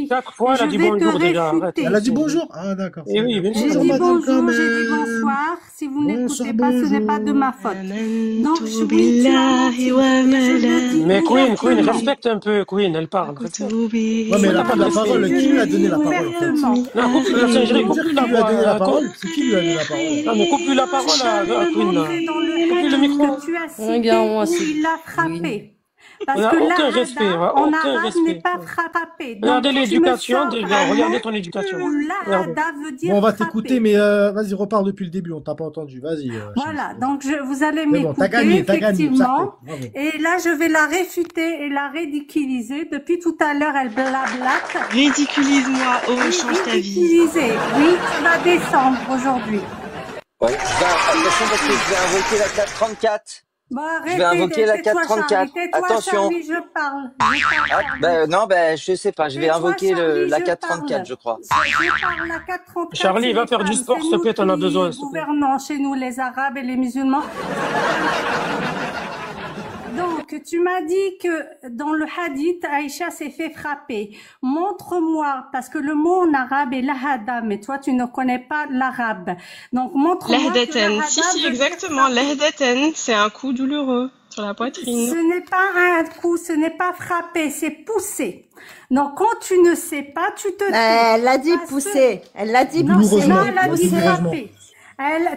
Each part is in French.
dit. 4 fois, elle a Je dit vais te bonjour déjà. Arrête. réfuter. Elle a dit bonjour? Ah, d'accord. Eh oui, bien J'ai sûr. dit madame bonjour, j'ai dit Kamel. bonsoir. Si vous Bonsoir, n'écoutez pas, ce n'est pas de ma bonjour. faute. Donc, oui, tu as menti. Et je le dis Mais Queen, ouvertement. respecte un peu, Queen, elle parle. Respecte. Ouais, mais elle a pas de la parole. Je Qui lui a le donné dis la parole, en fait? ouvertement. Non, coupe la singerie, Dire coupe qui la lui a donné la voix. parole? C'est qui lui a donné la parole? Non, mais coupe la parole à Je peux Queen. montrer dans le Coupe le hadith micro. que tu as cité Regarde-moi, où c'est il l'a Queen. frappé. Parce On n'a que aucun respect, l'ahada, en aucun arabe, n'est respect. pas frappé. Donc, Regardez tu me l'éducation, sors déjà, un regardez mot ton éducation. où Regardez. l'ahada veut dire Bon, on va frapper. t'écouter, mais vas-y, repars depuis le début. On t'a pas entendu. Vas-y. Voilà, donc vous allez C'est bon, t'as m'écouter, gagné, ça effectivement. fait. Bravo. Et là, je vais la réfuter et la ridiculiser. Depuis tout à l'heure, elle blablate. Ridiculise-moi, oh, change ta vie. Ridiculiser. Oui, tu vas descendre aujourd'hui. Ouais, attention parce que je vais invoquer la 434. Bon, Je vais invoquer la tais-toi, 434. Charlie, tais-toi, Attention. Charlie, je parle. Ah, Charlie. non, je sais pas, je vais Tais-toi, invoquer Charlie, la je 434, parle. je crois. Je parle la 434. Charlie, c'est va les faire du femmes, sport, c'est s'il te nous plaît, t'en as qui besoin, s'il te plaît. gouvernons chez nous, les Arabes et les musulmans. Donc, tu m'as dit que dans le hadith, Aïcha s'est fait frapper. Montre-moi, parce que le mot en arabe est lahada, mais toi, tu ne connais pas l'arabe. Donc, montre-moi que Lahdaten. lahada Si, veut dire exactement. frapper. Lahdaten, c'est un coup douloureux sur la Ce poitrine. n'est pas un coup, ce n'est pas frapper, c'est pousser. Donc, quand tu ne sais pas, tu te tais. Elle a dit Parce que- pousser. Elle a dit Non, pousser. non, elle a dit Douloureusement. frapper.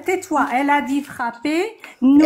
Tais-toi, elle a dit frapper. Nous,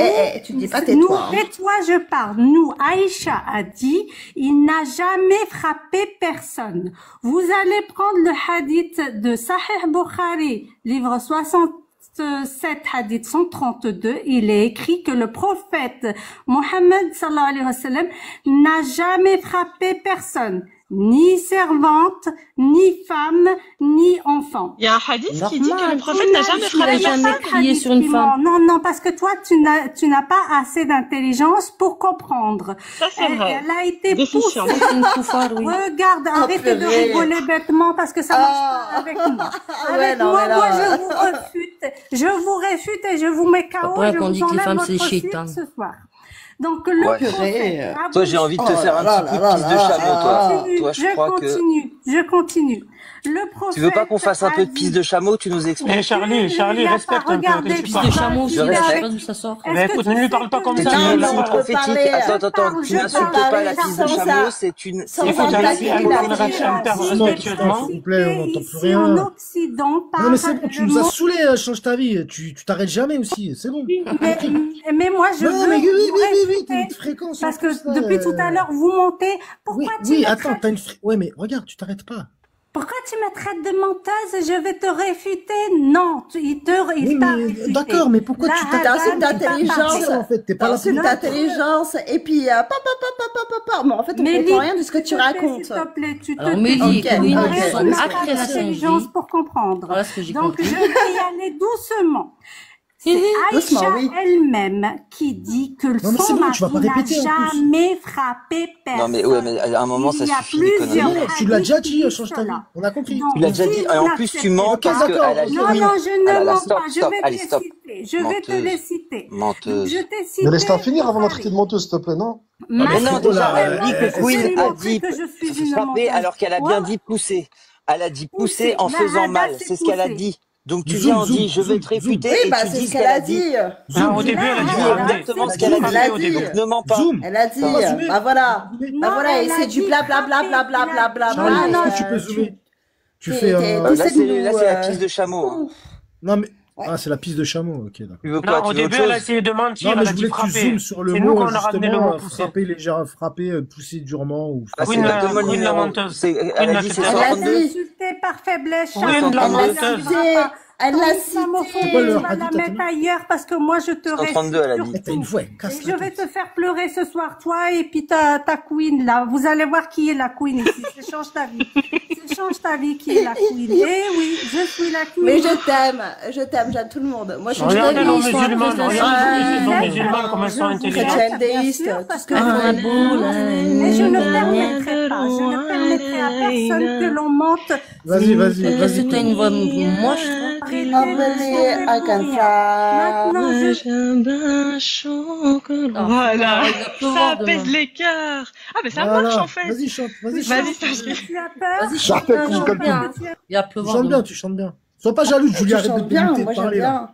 tu dis pas nous, tais-toi, hein. tais-toi, je parle. Nous, Aïcha a dit, il n'a jamais frappé personne. Vous allez prendre le hadith de Sahih Bukhari, livre 67, hadith 132. Il est écrit que le prophète Mohammed sallallahu alayhi wa sallam n'a jamais frappé personne. Ni servante, ni femme, ni enfant. Il y a un hadith qui dit que le prophète n'a jamais Il a frappé jamais personne. crié sur une femme. Non, non, parce que toi, tu n'as pas assez d'intelligence pour comprendre. Ça, c'est vrai. Elle a été Déficient. poussée. C'est une koufar, oui. Regarde, arrêtez de purée. rigoler bêtement parce que ça marche pas avec moi. Ouais, Avec non, moi, mais moi, là- je vous refute. Je vous réfute et je vous mets KO Après, et je qu'on vous dit que les enlève femmes, votre c'est slip shaitan. ce soir. Donc, le Ouais. prophète a Toi, j'ai envie de te Oh faire un là petit coup là de pisse de là chameau, là. toi. continue, Toi, je crois que... je continue. Le prophète Tu veux pas qu'on fasse un peu de a pisse dit- de chameau, tu nous Eh, expliques? Charlie, Il a pas respecte un peu. regardé Qu'est-ce que tu Pisse parles? De chameau aussi, Je je sais respecte. pas d'où ça sort. Est-ce Mais que écoute, tu ne lui sais parle pas que comme le C'est ça, une là, leçon là. prophétique. parler. Attends, tu Je n'insultes parle pas la pisse de sans chameau, ça. c'est une... Sans c'est Écoute, une- Alexis, attaquer elle la parle fille. respectueusement. S'il vous plaît, on t'entend plus Ici, en rien. Occident, par Non, mais c'est bon, tu le nous as mot- saoulés, change ta vie. Tu t'arrêtes jamais aussi, c'est bon. mais moi, je Non, veux mais oui, vous t'as réfuter, une fréquence. parce en plus, que là, depuis tout à l'heure, vous montez. Oui, Pourquoi tu oui, me attends, traites, t'as une Ouais, mais regarde, tu t'arrêtes pas. pourquoi tu me traites de menteuse? Je vais te réfuter. Non, il Oui, t'a mais réfuté. d'accord, mais pourquoi La tu T'insultes Hadane, d'intelligence. il t'a en fait, t'es pas là T'insultes pour... d'intelligence. Et puis, mais en fait, on Mélie, comprend rien de ce que tu s'il te plaît, racontes. S'il te plaît, tu te Alors, Mélie Ok, et Queen, ok. ils sont n'a pas après la d'intelligence singerie. pour comprendre. Voilà ce que j'ai Donc, compris. je vais y aller doucement. C'est Doucement, Aïcha oui. elle-même qui dit que Non, mais son c'est bon, tu vas mari pas répéter, en n'a plus. jamais frappé personne. Non, mais ouais, mais à un moment, ça Il y a suffit, les conneries. plusieurs Non, tu l'as déjà hadiths dit, qui disent change ta vie. cela. On a compris. Donc, Tu l'as déjà dit, si et vous en plus, tu n'acceptez mens Ok, parce pas- qu'elle d'accord, a ok. dit Non, oui. non, je Ah là ne là, mens stop, pas. Je stop. vais Allez, te stop. citer. Je vais te Menteuse. les citer. Donc, Menteuse. je t'ai cité. Mais laisse-la finir avant de la Bukhari. traiter de menteuse, s'il te plaît, non? Mais non, c'est bon, déjà, là, elle dit que Vous Queen allez a montrer dit que je suis une frapper menteuse. alors qu'elle a bien Ouais. dit pousser. Elle a dit pousser Pousser. en La faisant Hada, mal. c'est C'est ce qu'elle a pousser. dit. Donc tu Zoom, viens, on zoom, dit je vais zoom, te réfuter Oui, et bah, tu c'est dis ce ce qu'elle a dit. Non, au début, elle a dit Dis frapper. exactement ce Elle qu'elle a a dit. dit. Au début. Donc ne mens pas. Zoom. Elle a dit, Ça va, zoomer. bah voilà. Zoomer. Bah Non, voilà, et elle a c'est du dit blablabla, frapper. blablabla. Charlie, est-ce que tu euh, peux zoomer? Tu t'es- fais t'es- un... t'es- Là, Essaie de c'est nous, la piste de chameau. hein. Non, mais... Ouais. Ah, c'est la piste de chameau, ok, d'accord. Tu veux Non, quoi? au Tu veux début, autre elle a chose? essayé de mentir, Non, mais elle je a dit voulais que tu frapper. zoomes sur le C'est nous mot, qu'on a ramené le justement, mot pousser. frapper, pousser durement ou... Ah, c'est Queen, pas donne-moi le Queen la numéro. menteuse. C'est- Queen Elle a la dit c'est fête. Elle a 132. dit. Insulté par faiblesse. Oui, Charles. la Elle l'a menteuse. cité. Elle Ton l'a islamophobe, cité. quoi tu le vas la hadith, mettre attends. ailleurs parce que moi je te 132, elle a réfute dit. Eh, t'as une voix, Et casse je vais te faire pleurer ce soir, toi et puis ta queen là. Vous allez voir qui est la queen ici. Ça change ta vie. Ça change ta vie qui est la queen. Eh oui, je suis la queen. Mais je t'aime, j'aime tout le monde. Moi, je suis Regardez nos journaliste, musulmans, je suis regardez nos Ouais. musulmans comme elles sont intelligentes. chrétienne, déiste, tout ce que vous Ah, voulez. bon, Et je ne permettrai pas, je ne permettrai à personne que l'on mente. Vas-y, Qu'est-ce que vas-y. t'as une voix moche, toi? Arrêtez Appelez de à mourir. Kansa. Maintenant, je... Benjamin chocolat. Voilà, il va pleuvoir ça apaise demain. les cœurs. Ah, mais ça marche en fait. Vas-y, chante, vas-y, Vas-y, chante. Sergi. Tu as peur? Vas-y, Ça chante fait bien, plus chante comme bien. Il va Tu pleuvoir chantes bien, demain. tu chantes bien. Sois pas jaloux, Julie, Tu arrête de chantes bien, débuter, moi de j'aime parler là. bien.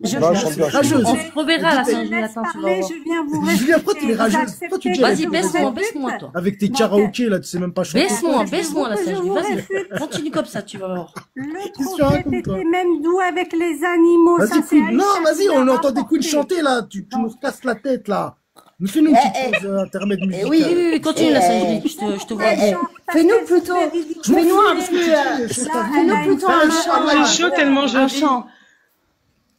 Je Non, vais- chante bien, Rageuse. On se reverra la Je Saint-Julie, laisse attends, tu vas parler, voir. je viens vous Julie, pourquoi tu es réfuter. Vous rageuse? acceptez Pourquoi tu dis que Vas-y, je vous baisse-moi, réfute? baisse-moi, toi. Avec tes Donc, karaokés là, tu sais même pas chanter. Baisse-moi, je baisse-moi la vous Saint-Julie, vas-y. réfute. Continue comme ça, tu vas voir. Le Qu'est-ce que tu prophète racontes, toi? était même doux avec les animaux. Ça, Vas-y, c'est Queen. Non, Aïcha vas-y, qui on l'a entend des Queen rapporté. chanter là. Tu nous casses la tête là. Mais fais-nous une petite pause intermède Eh musicale. oui. Oui, oui, oui, continue la Saint-Julie, je te vois Eh, bien. Fais-nous plutôt, fais-nous un petit, fais-nous plutôt un chant. J'ai chaud tellement Un joli. chant.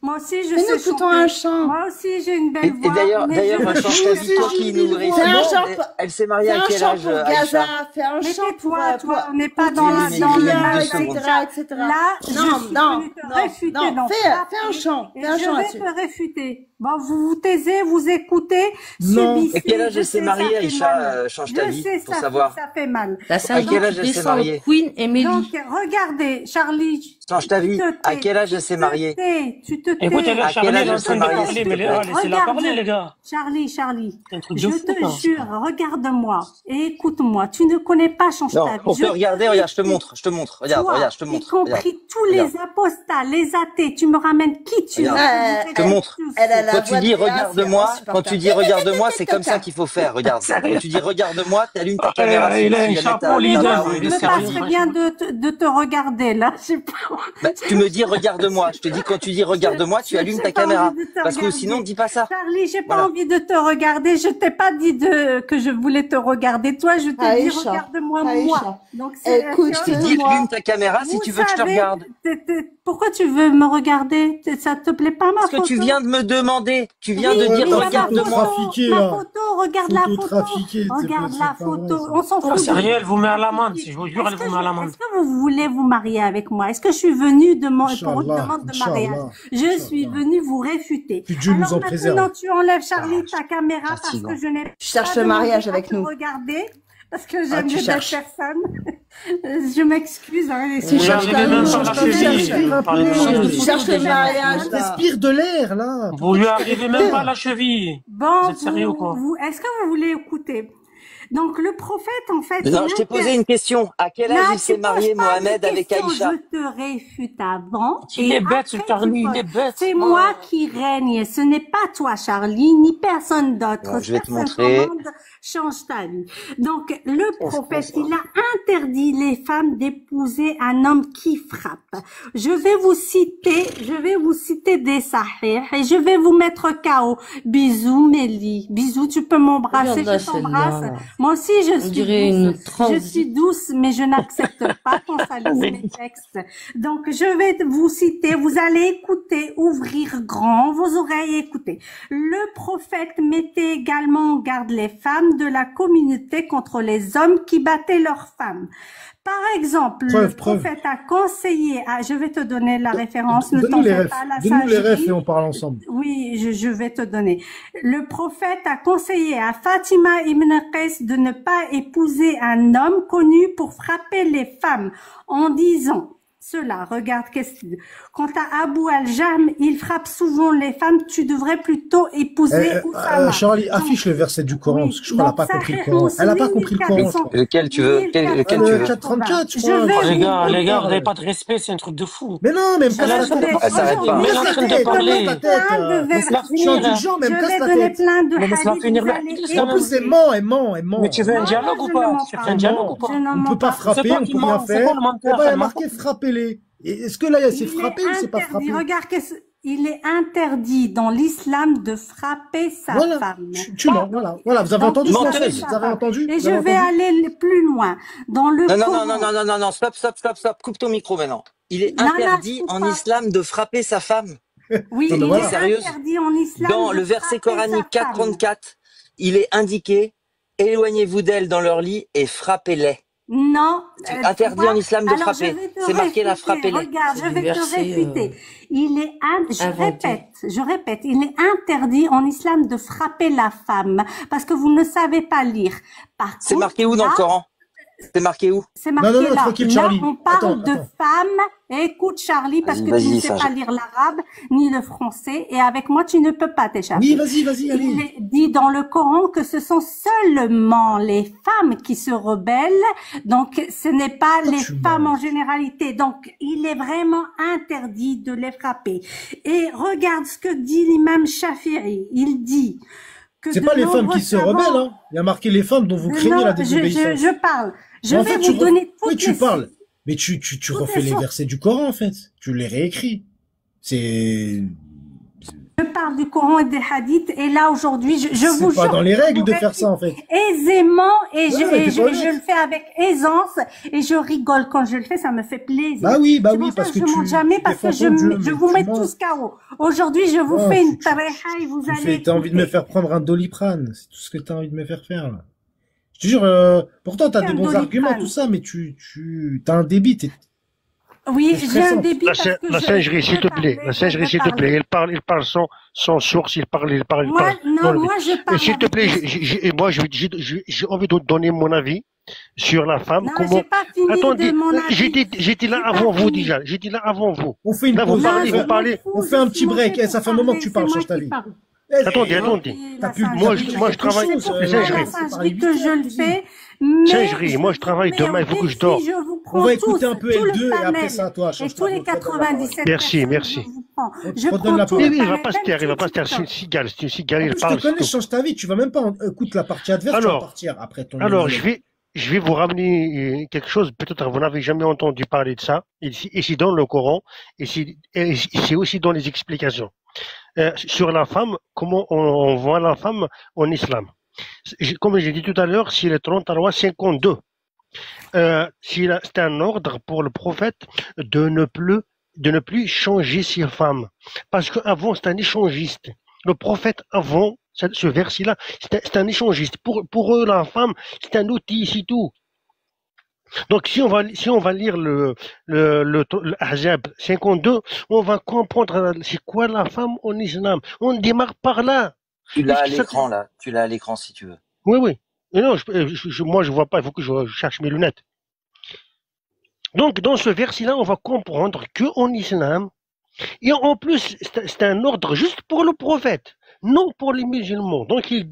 Moi aussi, je Fais-nous sais plutôt chanter. un chant. Moi aussi, j'ai une belle Et voix. d'ailleurs, mais d'ailleurs, je- ma chance, t'as dit toi qui nous Fais un chant. Elle s'est mariée Fais à un quel chant âge, pour Aïcha? Gaza, fais un Mais chant pour, tais-toi, on n'est pas dans Dis-lui, dans le dis-lui, mal, deux etc., secondes. etc. Là, je Non, suis non, venue te non, réfuter non, dans fais un chant, et fais un je chant vais là-dessus. te réfuter. Bon, vous vous taisez, vous écoutez, Non. subissez. Et quel âge Je elle sais, s'est ça mariée, fait Aïcha, mal. change ta Je vie, sais, pour ça savoir. fait mal. La À quel Saint-Julie âge qui elle s'est descend mariée? le Queen et Mélie. Donc, regardez, Charlie. Change ta vie. tu te À tais, quel âge tu elle s'est te mariée? tais, tu te tais. Écoutez-le, À quel Charlie, âge elle est en elle train s'est de mariée? parler, mais laissez-la parler, les gars. Charlie, C'est un truc de je fou, te quoi. jure, regarde-moi et écoute-moi. Tu ne connais pas Change Non, ta vie. on peut regarder, regarde, je te montre, Regarde, Toi, regarde, je te y montre. compris Regarde. tous les apostats, les athées, tu me ramènes qui tu veux. Regarde. Vous Je te êtes montre. tous. Elle a la Quand tu voix dis de Léa, regarde-moi, c'est quand tu dis regarde-moi, c'est comme ça qu'il faut faire. Regarde. Quand tu dis regarde-moi, t'allumes ta caméra. Il a un si elle est chapeau, à- l'idole, à- il Je est me sérieux, passerais bien de te regarder là. Je sais pas. Bah, tu me dis regarde-moi. Je te dis quand tu dis regarde-moi, tu allumes ta J'ai pas caméra. envie de te Parce que regarder. sinon, dis pas ça. Charlie, j'ai pas Voilà. envie de te regarder. Je t'ai pas dit que je voulais te regarder. Toi, je te dis Aïcha, regarde-moi Aïcha. moi. Donc c'est Écoute, Je te dis moi. allume ta caméra si Vous tu veux que je te savez, regarde. Pourquoi tu veux me regarder? Ça te plaît pas ma Parce photo? que tu viens de me demander. Tu viens Oui, de dire mais ma regarde-moi. photo, Trafiqué, ma là. photo, regarde la Photo photo. trafiquée, c'est Regarde pas- la c'est pas photo. vrai, ça. On s'en fout. Oh, sérieux, elle vous met à la l'amende, si je vous jure, elle vous met à l'amende. Est-ce que vous voulez vous marier avec moi? Est-ce que je suis venue pour une Inch'Allah, demande de Inch'Allah, mariage? Je suis Inch'Allah. venue vous réfuter. Que Dieu nous Alors en préserve. maintenant, tu enlèves, Charlie, ta caméra parce fatigant. que je n'ai pas cherche le demandé mariage à avec te nous. regarder parce que j'aime tu mieux cherches. cette personne. Je m'excuse. Hein, Tu Vous cherches lui ta arrivez même vie, pas à la cherche ta vie, cheville. respire un Parlez de peu. cheville. Tu cherches le mariage là. Respire de l'air là. Vous lui arrivez même pas à la cheville. Bon, Vous êtes sérieux ou quoi? est-ce que vous voulez écouter? Donc le prophète, en fait, Non, je t'ai posé une question. À quel âge Là, il s'est tu marié, poses pas Mohamed, de avec questions, Aïcha? Je te réfute avant. Il et est bête, ce après, Charlie, tu il est poses. bête. C'est Oh. moi qui règne. Ce n'est pas toi, Charlie, ni personne d'autre. Ouais, je vais te Personne montrer. commande, change ta vie. Donc, le prophète, il a interdit les femmes d'épouser un homme qui frappe. Je vais vous citer des sahih et je vais vous mettre KO. Bisous, Mélie. Bisous, tu peux m'embrasser, Regarde-la, je t'embrasse. celle-là. Moi aussi, je On suis dirait douce. une trans. Je suis douce, mais je n'accepte pas qu'on salisse mes textes. Donc, je vais vous citer, vous allez écouter, ouvrir grand vos oreilles et écouter. Le prophète mettait également en garde les femmes de la communauté contre les hommes qui battaient leurs femmes. Par exemple, le prophète a conseillé, je vais te donner la référence, ne t'en Donne-nous les fais refs. pas, la Donne-nous les refs Saint-Julie. et on parle ensemble. Oui, je vais te donner. Le prophète a conseillé à Fatima ibn Qais de ne pas épouser un homme connu pour frapper les femmes en disant cela. Regarde qu'est-ce qu'il dit. Quant à Abu al-Jahm, il frappe souvent les femmes. Tu devrais plutôt épouser Oussama. Charlie, affiche le verset du Coran, parce que je crois qu'elle n'a pas compris le Coran. Elle n'a pas compris le Coran, je crois. Lequel tu veux? Lequel tu Le veux? 434, je Je crois. vais Oh, les gars, vous- vous n'avez pas de respect, c'est un truc de fou. Mais non, mais me casse la Je vais- tête. Elle s'arrête pas. Me Mais casse elle est en la train de tête, parler. me casse la tête. Plein de Laisse-la Je suis finir. indulgent, mais Je elle me casse vais la donner tête. plein de Mais laisse-la hadiths, finir, vous mais allez laisse-la En plus, elle ment, elle ment, elle ment. Mais tu veux un Non, dialogue non, ou je pas? ne mens Tu pas. fais un dialogue ou pas? Je n'en On ne mens peut pas pas. frapper, C'est toi on qui peut rien mens, c'est faire. toi le menteur, Eh ben, il y ça a ment. marqué frappez-les. Et est-ce que là, c'est Il frappé est ou c'est pas interdit. frappé? Regarde, il est interdit dans l'islam de frapper sa Voilà, femme. tu mens, voilà. Voilà, vous avez Donc, entendu il ce frapper Menteuse. message? sa Vous avez femme. entendu? Et Vous je avez vais entendu? aller plus loin. Dans le Non, non, Coran. non, non, non, non, non, stop, coupe ton micro maintenant. Il est Non, non, interdit je coupe en pas. islam de frapper sa femme. Oui, Non, mais il voilà. est Sérieuse interdit en islam. Dans de le verset frapper coranique sa femme. 4.34, il est indiqué éloignez-vous d'elles dans leur lit et frappez-les. Non. C'est interdit tu vois. en islam de Alors, frapper. je vais te C'est marqué là, réfuter. frappez-les. Regarde, C'est je du vais te verset, réfuter. Il est inventé. je répète, il est interdit en islam de frapper la femme parce que vous ne savez pas lire. Par C'est contre, marqué où dans le là, Coran? C'est marqué où? C'est marqué non, là. tranquille, Là, Charlie. on parle de Attends. femmes. Écoute, Charlie, parce que tu Vas-y, ne sais ça, pas lire l'arabe ni le français, et avec moi, tu ne peux pas t'échapper. Oui, vas-y, Il allez. est dit dans le Coran que ce sont seulement les femmes qui se rebellent, donc ce n'est pas les femmes en généralité. Donc, il est vraiment interdit de les frapper. Et regarde ce que dit l'imam Shafi'i. Il dit que C'est pas les femmes qui se rebellent, hein. Il y a marqué les femmes dont vous craignez la désobéissance. Je parle. Je En vais fait, vous donner toutes oui, tu les parles. Mais tu refais les versets du Coran, en fait. Tu les réécris. C'est... Je parle du Coran et des hadiths, et là, aujourd'hui, je vous jure... C'est pas dans les règles de faire ça, en fait. Aisément, et, Ouais, je le fais avec aisance, et je rigole quand je le fais, ça me fait plaisir. Bah oui, parce que je monte jamais, parce que je vous mets tous KO. Aujourd'hui, je vous fais une tareha et vous allez... T'as envie de me faire prendre un Doliprane. C'est tout ce que t'as envie de me faire faire, là. Je te jure, pourtant t'as des bons arguments, tout ça, mais t'as un débit. Oui, j'ai un débit parce que la singerie, s'il te plaît. La singerie, s'il te plaît. Il parle sans source, il parle. Moi, je parle. S'il te plaît, j'ai envie de donner mon avis sur la femme. Non, comment... j'ai pas fini Attendez, de mon avis. j'étais là avant vous déjà. J'étais là avant vous. On fait une là, pause. vous parlez. On fait un petit break. Ça fait un moment que tu parles, change ta vie. Attendez. Moi, je travaille. C'est que je le fais. Singerie, moi, je travaille demain, il faut que je dors. On va écouter un peu L2 et après ça, toi, et tous les 97. Merci. Je prends tout. Oui, il va pas se taire, c'est une cigale, il parle. Je te connais, change ta vie, tu vas même pas écouter la partie adverse, tu vas partir après ton... Alors, je vais vous ramener quelque chose, peut-être vous n'avez jamais entendu parler de ça, ici dans le Coran, et c'est aussi dans les explications. Sur la femme, comment on voit la femme en islam. Comme j'ai dit tout à l'heure, c'est le 33 52. C'est un ordre pour le prophète de ne plus changer ses femmes. Parce qu'avant, c'est un échangiste. Le prophète, avant ce verset-là, c'est un échangiste. Pour eux, la femme, c'est un outil, c'est tout. Donc, si on va lire le Ahzab 52, on va comprendre c'est quoi la femme en islam. On démarre par là. Tu l'as à l'écran, là. Tu l'as à l'écran, si tu veux. Oui. Et non, moi, je vois pas. Il faut que je cherche mes lunettes. Donc, dans ce verset-là, on va comprendre qu'en islam, et en plus, c'est un ordre juste pour le prophète, non pour les musulmans. Donc, il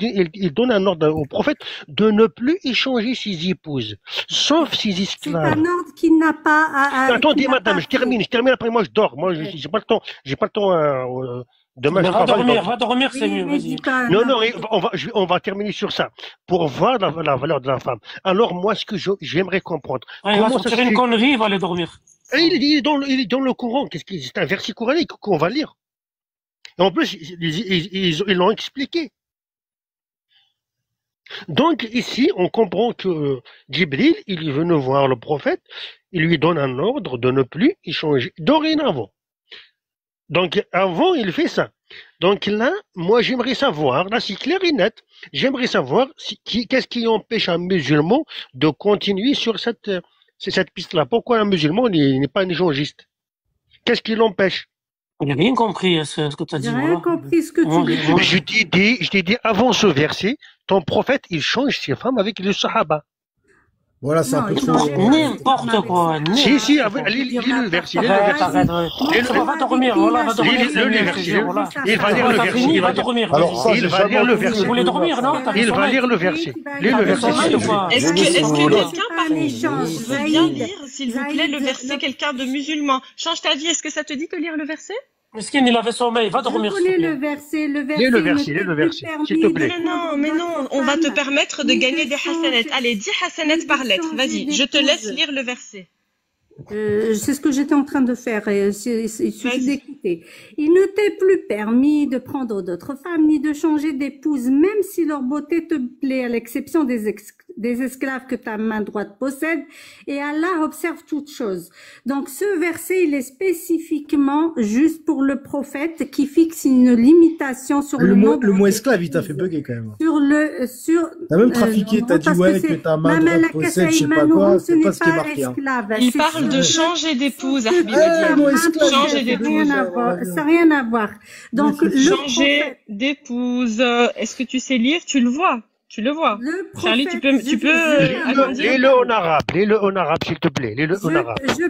donne un ordre au prophète de ne plus échanger ses épouses, sauf ses esclaves. C'est un ordre qui n'a pas à... Attendez, madame, je termine après, moi, je dors. Moi, j'ai pas le temps, demain, je travaille. Va dormir, c'est mieux, vas-y. Non, on va terminer sur ça, pour voir la valeur de la femme. Alors, moi, ce que j'aimerais comprendre. Il va sortir une connerie, il va aller dormir. Il est dans le Coran. C'est un verset coranique qu'on va lire. Et en plus, ils l'ont expliqué. Donc, ici, on comprend que Djibril, il est venu voir le prophète, il lui donne un ordre de ne plus échanger, dorénavant. Donc, avant, il fait ça. Donc là, moi, j'aimerais savoir, là, c'est clair et net, j'aimerais savoir qu'est-ce qui empêche un musulman de continuer sur cette piste-là. Pourquoi un musulman n'est pas un échangiste? Qu'est-ce qui l'empêche? On n'a rien compris ce que tu as dit. J'ai rien compris ce que tu dis. Je t'ai dit, avant ce verset, ton prophète, il change ses femmes avec les sahaba. Voilà, c'est un peu trop... N'importe quoi. Si, lis le verset. Va dormir, voilà, va dormir. Il va lire le verset. Il va dormir. Il va lire le verset. Vous voulez dormir, non? Il va lire le verset. Lis le verset. Est-ce que quelqu'un parmi vous veut bien lire, s'il vous plaît, le verset, quelqu'un de musulman? Change ta vie, est-ce que ça te dit de lire le verset? Miskin, il avait sommeil, va dormir. Je connais le verset. Lis le verset, s'il te plaît. Mais non, on va te permettre de gagner des hasanets. Allez, 10 hasanets par lettre. Vas-y, je te laisse lire le verset. C'est ce que j'étais en train de faire. Il suffit d'écouter. Il ne t'est plus permis de prendre d'autres femmes ni de changer d'épouse, même si leur beauté te plaît, à l'exception des esclaves que ta main droite possède. Et Allah observe toutes choses. Donc ce verset, il est spécifiquement juste pour le prophète qui fixe une limitation sur le mot esclave, il t'a fait bugger quand même. T'as même trafiqué, t'as dit ouais que ta main droite possède, je sais pas quoi, c'est pas ce qui est marqué. Il parle de changer d'épouse, changer d'épouse. Ça n'a rien à voir. Donc, changer d'épouse. Est-ce que tu sais lire? Tu le vois? Tu le vois. Le Charlie, tu prophète, peux agrandir. Lis-le en arabe, lis-le en arabe, s'il te plaît, lis-le en arabe. je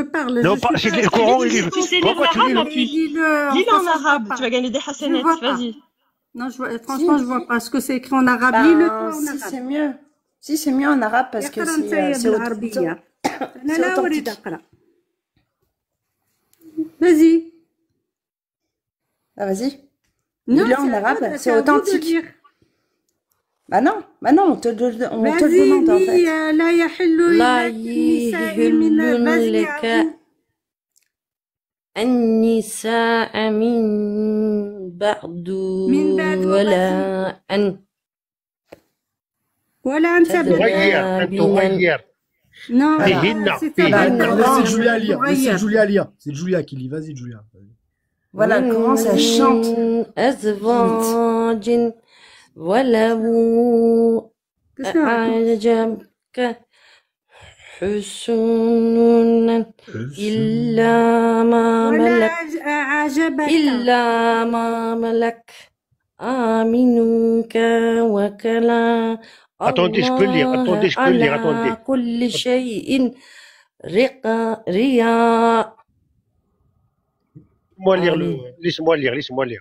parle. Non, je pas, suis c'est pas- le Coran, il est... Tu sais lire Pourquoi tu lis l'arabe, le... puis lis-le en arabe, tu vas gagner des hasanats, vois pas. vas-y. Non, franchement, je vois pas ce que c'est écrit en arabe. Lis-le toi en Si, arabe. c'est mieux. Si, c'est mieux en arabe parce que اقرأ c'est نتايا authentique. بالعربية. أنا C'est لا أريد authentique. أقرأ. Vas-y. Ah, vas-y. Non, Lis-le en c'est à arabe, vous de- c'est à vous de authentique. lire. Bah non, on te le Vas-y, demande en lis, fait. لا يحل لا لك النساء من يحل vas-y, لك à vous. النساء من بعد من بعد ولا أن ولا أن تبغي. تغير، أن تغير. Non, فيهن، c'est فيهن. à Laissez vous. Julia lire. Laissez Regarde. Julia lire. C'est Julia qui lit. Vas-y, Julia. Voilà comment ça chante. من أزواج ولو Qu'est-ce que أعجبك حسن إلا ما ولا ملك أعجبك. إلا ما ملك آمنك وكلا Attendez, je peux lire, attendez, je peux lire, attendez. على كل شيء رياء Laisse-moi lire Allez. laisse-moi lire.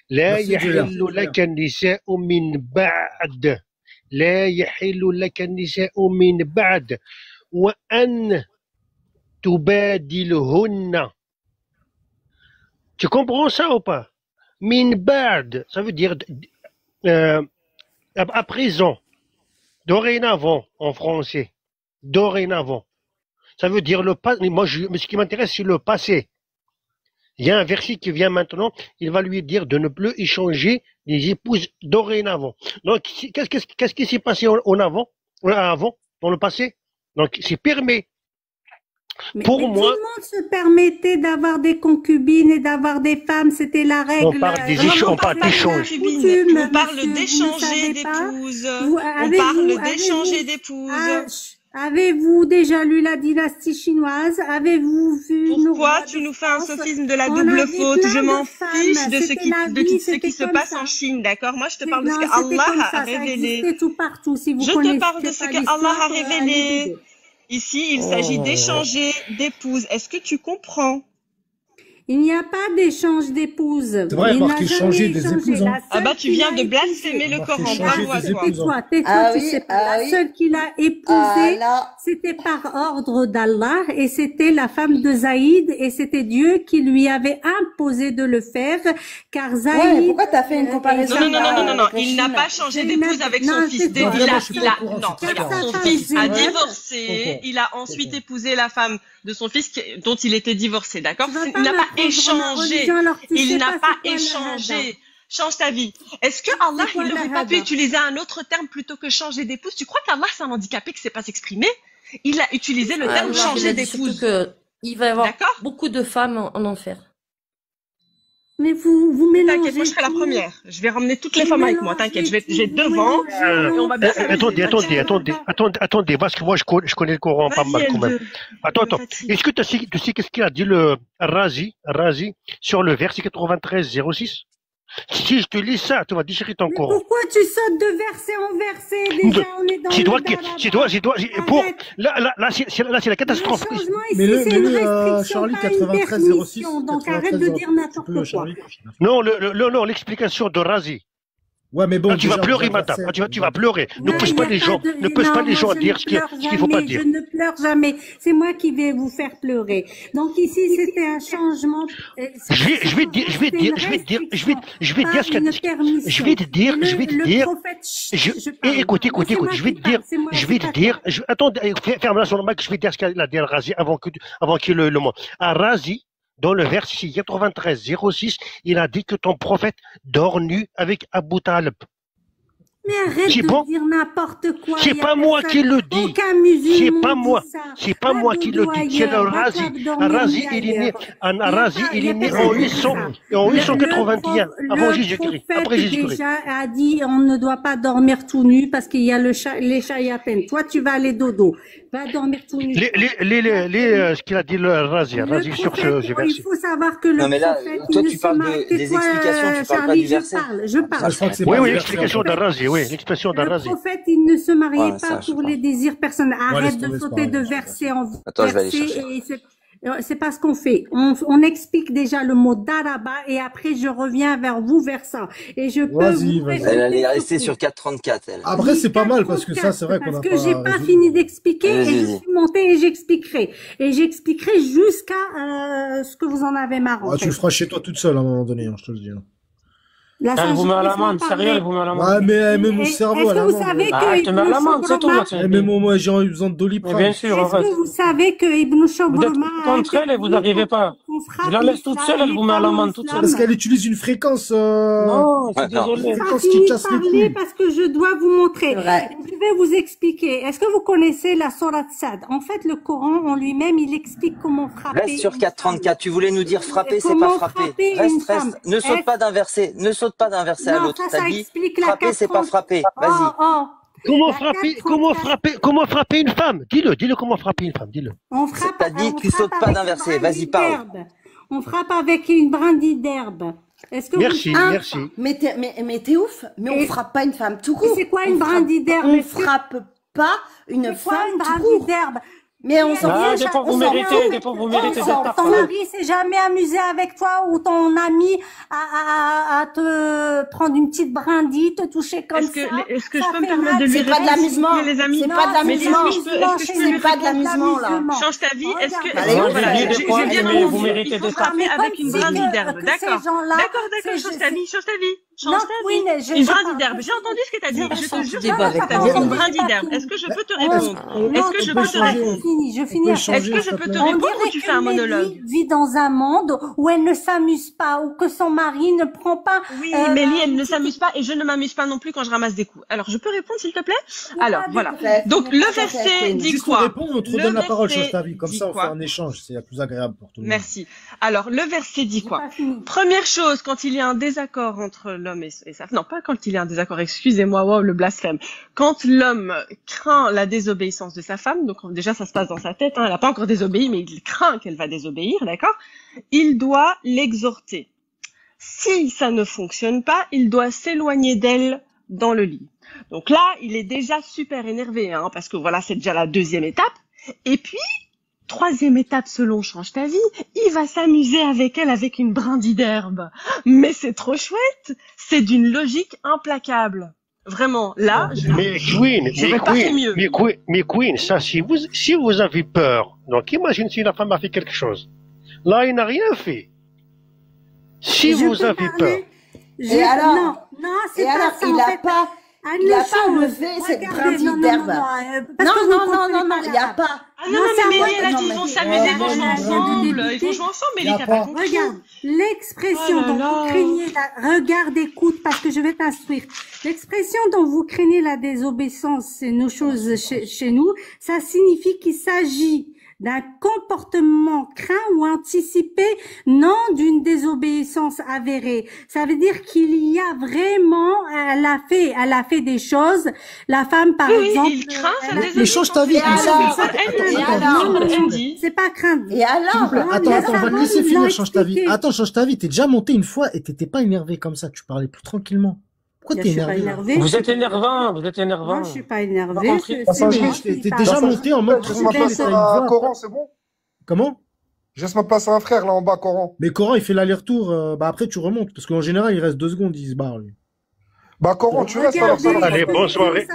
لا Merci, Julia. يحل لك النساء من بعد لا يحل لك النساء من بعد وأن تبادلهن. Tu comprends ça ou pas? Min ba'd, ça veut dire à présent, dorénavant en français, dorénavant. Ça veut dire le passé. Moi, mais ce qui m'intéresse, c'est le passé. Il y a un verset qui vient maintenant, il va lui dire de ne plus échanger les épouses dorénavant. Donc, qu'est-ce qui s'est passé avant, dans le passé? Donc, c'est permis. Mais Pour tout moi- le monde se permettait d'avoir des concubines et d'avoir des femmes, c'était la règle. On parle des échanges, on parle d'échanges. Coutume, On parle monsieur, vous ne d'échanger savez pas. d'épouses. Vous- On avez-vous- parle avez-vous- d'échanger d'épouses. Avez-vous déjà lu la dynastie chinoise? Avez-vous vu nos Pourquoi rois tu de nous fais un France? sophisme de la On double avait faute? plein Je de m'en femmes. fiche de ce C'était qui, la de vie, ce qui c'était se comme passe ça. en Chine, d'accord? Moi, je te parle de Non, ce que c'était comme Allah ça, a révélé. existait tout partout. Si vous Je te connaissez parle de pas ce que l'histoire, Allah a allez révélé. aider. Ici, il s'agit d'échanger d'épouses. Est-ce que tu comprends? Il n'y a pas d'échange d'épouses. C'est vrai, Il marqué n'a jamais changer des échangé. épouses, hein. La Ah seule bah, tu qu'il viens a de épousée. blasphémer le Marqué Coran. changer Bravo à des toi. épouses. Tais-toi, Ah tu oui, sais pas. ah La oui. seule qu'il a Ah épousée, là, c'était par ordre d'Allah et c'était la femme de Zaïd et c'était Dieu qui lui avait imposé de le faire car ouais, Zaïd... pourquoi t'as fait une comparaison Non, non, non, non, non, non, avec il n'a Chine? pas changé C'est d'épouse une- avec non, son c'est fils. pas vrai, je suis pas au courant, Non, c'est pas regarde, grave. son Sa fils femme a veuve. divorcé, il a ensuite épousé la femme de son fils dont il était divorcé, d'accord? Tu vas Il pas n'a pas m'apprendre ma échangé. religion alors que tu sais Il n'a pas pas c'est quoi la échangé. hada. Change ta vie. Est-ce que Allah, C'est quoi il la n'aurait pas pu hada? utiliser un autre terme plutôt que changer d'épouse? Tu crois qu'Allah, c'est un handicapé qui ne sait pas s'exprimer? Il a utilisé le terme Allah, il changer a dit surtout d'épouse. que il va y avoir D'accord? beaucoup de femmes en enfer. Mais vous mélangez T'inquiète, moi je serai la tout. première. Je vais ramener toutes les Vous femmes avec moi. mélangez T'inquiète, je vais tout, devant. vous mélangez Et on va bien s'amuser. Attendez, parce que moi je connais le Coran pas Vas-y, mal quand même. L2. Attends. Me fatigue. Est-ce que tu sais qu'est-ce qu'il a dit le Razi sur le verset 93-06? Si je te lis ça, tu vas déchirer ton Mais Coran. pourquoi tu sautes de verset en verset? Déjà, on est dans Là, c'est la catastrophe. Le changement Mais ici, le, c'est mais une le restriction, Charlie pas une 93 06. permission. Donc arrête de dire n'importe quoi. Charlie. Non, l'explication de Razi. Ouais, mais bon. Là, tu vas déjà, pleurer, on va madame. faire Là, ça. tu vas pleurer. Ne Non, pousse il pas y a les gens. de- Ne pousse pas non, les gens moi, à je dire ne ce qu'il pleure faut pas jamais, dire. Je ne pleure jamais. C'est moi qui vais vous faire pleurer. Donc ici, c'était un changement. Je vais te dire ce qu'il y a. Je vais te dire. Écoute. Je vais te dire. Attends, ferme-la sur le mic. Je vais te dire ce qu'il a dit à Razi avant qu'il le montre. À Razi, dans le verset 93-06, il a dit que ton prophète dort nu avec Abu Talib. Mais arrête C'est de bon. dire n'importe quoi. C'est Il y a pas moi personne- qui le dis. Aucun musulman C'est pas dit moi. ça. C'est pas Va moi qui le dodo dis. C'est le ailleurs, va Razi. te dormir Razi, il est né, ailleurs. Razi, il est né en 881, avant Jésus-Christ, après Le Jésus-Christ. prophète déjà a dit on ne doit pas dormir tout nu parce qu'il y a les chayatins. Toi, tu vas aller dodo. Va dormir tout nu. Ce qu'il a dit le Razi sur ce Il verset. faut savoir que le Non, mais là, prophète, toi, il ne tu se parles marie. des explications, tu parles pas Charlie, du verset. je parle. Ah, je crois que c'est Oui, pas oui, le l'explication verset, d'Arazi, oui, l'expression Le d'Arazi. prophète, il ne se mariait Ouais, pas ça, je sais pour pas. les désirs personnels. Arrête laisse de tomber, c'est sauter pareil, de je sais verset en Attends, je vais aller verset. chercher. Et c'est pas ce qu'on fait. On explique déjà le mot daraba et après je reviens vers vous vers ça. Et je peux Vas-y, vous vas-y. Elle allait répéter rester surtout. sur 4,34, elle. Après, c'est pas mal parce que ça, c'est vrai qu'on Parce n'a que j'ai pas pas résolu. fini d'expliquer et Vas-y, je vas-y. suis montée et j'expliquerai. Et j'expliquerai jusqu'à ce que vous en avez marre. En Ah, tu fait. le feras chez toi toute seule à un moment donné, hein, je te le dis. hein. La Elle vous met à sagesse, l'amende, laisse-moi sérieux, elle parler. vous met à Ouais, l'amende. mais elle met mon Et cerveau est-ce à que la vous main. savez Bah, que elle te met à Ibn l'amende, c'est tout, Shobrma, là, c'est Eh, mais moi, j'ai besoin de Mais Doliprane. bien sûr, en est-ce fait. que vous savez que Ibn Vous êtes Shobrma a contre elle et vous interdit n'arrivez pas. qu'on Je frappe la laisse toute seule, elle vous met à les femmes en l'amende toute seule. Parce islam? qu'elle utilise une fréquence, Non, je suis Ouais, non. désolé. Ça fréquence qui finit casse les parler couilles. parce que je dois vous montrer. C'est vrai. Je vais vous expliquer. Est-ce que vous connaissez la sourate Sad? En fait, le Coran en lui-même, il explique comment frapper Reste sur une 4,34. Tu voulais nous dire femme. frapper, c'est Comment pas frapper. frapper une Reste, femme. reste. Ne saute pas d'un verset. Ne saute pas d'un verset à Non, l'autre. ça T'as dit explique la frapper, c'est pas 4,34. frapper. Oh, Vas-y. oh. Comment La frapper, 4,34. comment frapper une femme? Dis-le comment frapper une femme, dis-le. On frappe, T'as dit, on tu frappe sautes pas avec d'un une verset. brindille Vas-y, parle. d'herbe. On frappe avec une brindille d'herbe. Est-ce que Merci, vous savez merci. Mais t'es ouf, mais on Et- frappe pas une femme tout Et court. c'est quoi On une frappe- brindille d'herbe? On Est-ce que- frappe pas une C'est quoi femme une tout brindille court. d'herbe? Mais on s'en Ah, fout. des fois vous on s'en méritez, fout. des fois vous On méritez s'en d'être fout. parfait. Ton mari s'est jamais amusé avec toi ou ton ami à te prendre une petite brindille, te toucher comme Est-ce que, ça? est-ce que Ça je peux me fait permettre mal. de lui C'est pas de répondre, s'il vous l'amusement. plaît, les amis? C'est pas de Mais est-ce l'amusement. que je peux, est-ce que je peux lui C'est pas de répondre? l'amusement, là. Change ta vie. Est-ce que, Allez, Moi, ouf, j'ai dit des fois, j'ai bien mais vous entendu. méritez Il faut d'être frapper parfait. avec une brindille d'herbe. D'accord. D'accord, c'est- change ta vie, change ta vie. Non, Change ta Queen, vie. je- Une je brindille parle. d'herbe. J'ai entendu ce que t'as dit. Je Je sens te du jure, débat c'est avec que t'as moi. dit une Mais brindille j'ai pas d'herbe. fini. Est-ce que je peux te Non, répondre? Est-ce que je peux te changer. répondre? Je On finis peut après. changer, Est-ce que je s'il te peux plaît. te On répondre ou dirait tu que fais un monologue? Mélie vit dans un monde où elle ne s'amuse pas, ou que son mari ne prend pas. Oui, Mélie, elle ne s'amuse pas et je ne m'amuse pas non plus quand je ramasse des coups. Alors, je peux répondre, s'il te plaît? Alors, voilà. Donc, le verset dit Juste on quoi? répond, on te Le redonne la parole, verset change ta vie. Comme dit ça, on fait quoi? un échange. C'est plus agréable pour tout le monde. Merci. Alors, le verset dit J'ai quoi? pas fini. Première chose, quand il y a un désaccord entre l'homme et sa femme, non, pas quand il y a un désaccord, excusez-moi, wow, le blasphème. Quand l'homme craint la désobéissance de sa femme, donc déjà ça se passe dans sa tête, hein, elle n'a pas encore désobéi, mais il craint qu'elle va désobéir, d'accord? Il doit l'exhorter. Si ça ne fonctionne pas, il doit s'éloigner d'elle dans le lit. Donc là, il est déjà super énervé, hein, parce que voilà, c'est déjà la deuxième étape. Et puis, troisième étape selon Change ta vie, il va s'amuser avec elle avec une brindille d'herbe. Mais c'est trop chouette, c'est d'une logique implacable. Vraiment, là, Mais Queen, j'aurais pas fait mieux. mais Queen, ça, si vous avez peur, donc imagine si la femme a fait quelque chose. Là, il n'a rien fait. Si Je vous peux avez parler. peur. Et alors? Non, non, c'est Et pas alors, ça. il en a fait. pas, Anne il a Le pas Champ, enlevé cette regardez, brindille non, non, d'herbe. non, Non, parce que non, vous non, comprenez non, non, pas il y a l'arabe. pas. Ah non, non, c'est mais à moi Mélie, elle a de dit ils vont débuter. s'amuser, ils vont Elle jouer vient de ensemble, ils débuter. vont jouer ensemble, Y Mélie, a t'as pas. pas compris. Regarde, l'expression Oh là dont là. vous craignez la... Regarde, écoute, parce que je vais t'instruire. L'expression dont vous craignez la désobéissance, c'est nos choses chez nous, ça signifie qu'il s'agit d'un comportement craint ou anticipé, non d'une désobéissance avérée. Ça veut dire qu'il y a vraiment, elle a fait des choses. La femme, par Oui, exemple, il craint sa elle a- Mais change ta vie. Et alors? Elle Et alors? dit. c'est pas craindre. Et alors? Non, Attends, les attends, on va te savants laisser nous finir, l'ont change ta vie. expliqué. Attends, change ta vie. T'es déjà monté une fois et t'étais pas énervé comme ça. Tu parlais plus tranquillement. Pourquoi Je t'es suis pas énervé là énervée. Vous êtes énervant, vous êtes énervant. Non, je suis pas énervée. Par contre, c'est Passage, moi t'es qui parle. déjà monté en mode Je laisse ma tranquille, place t'as une à voix. Coran, c'est bon? Comment? Je laisse ma place à un frère là en bas, Coran. Mais Coran, il fait l'aller-retour. Bah après, tu remontes. Parce qu'en général, il reste 2 secondes, il se barre, lui. Bah, Coran, tu restes alors, ça Regardez. va. Allez, bonne soirée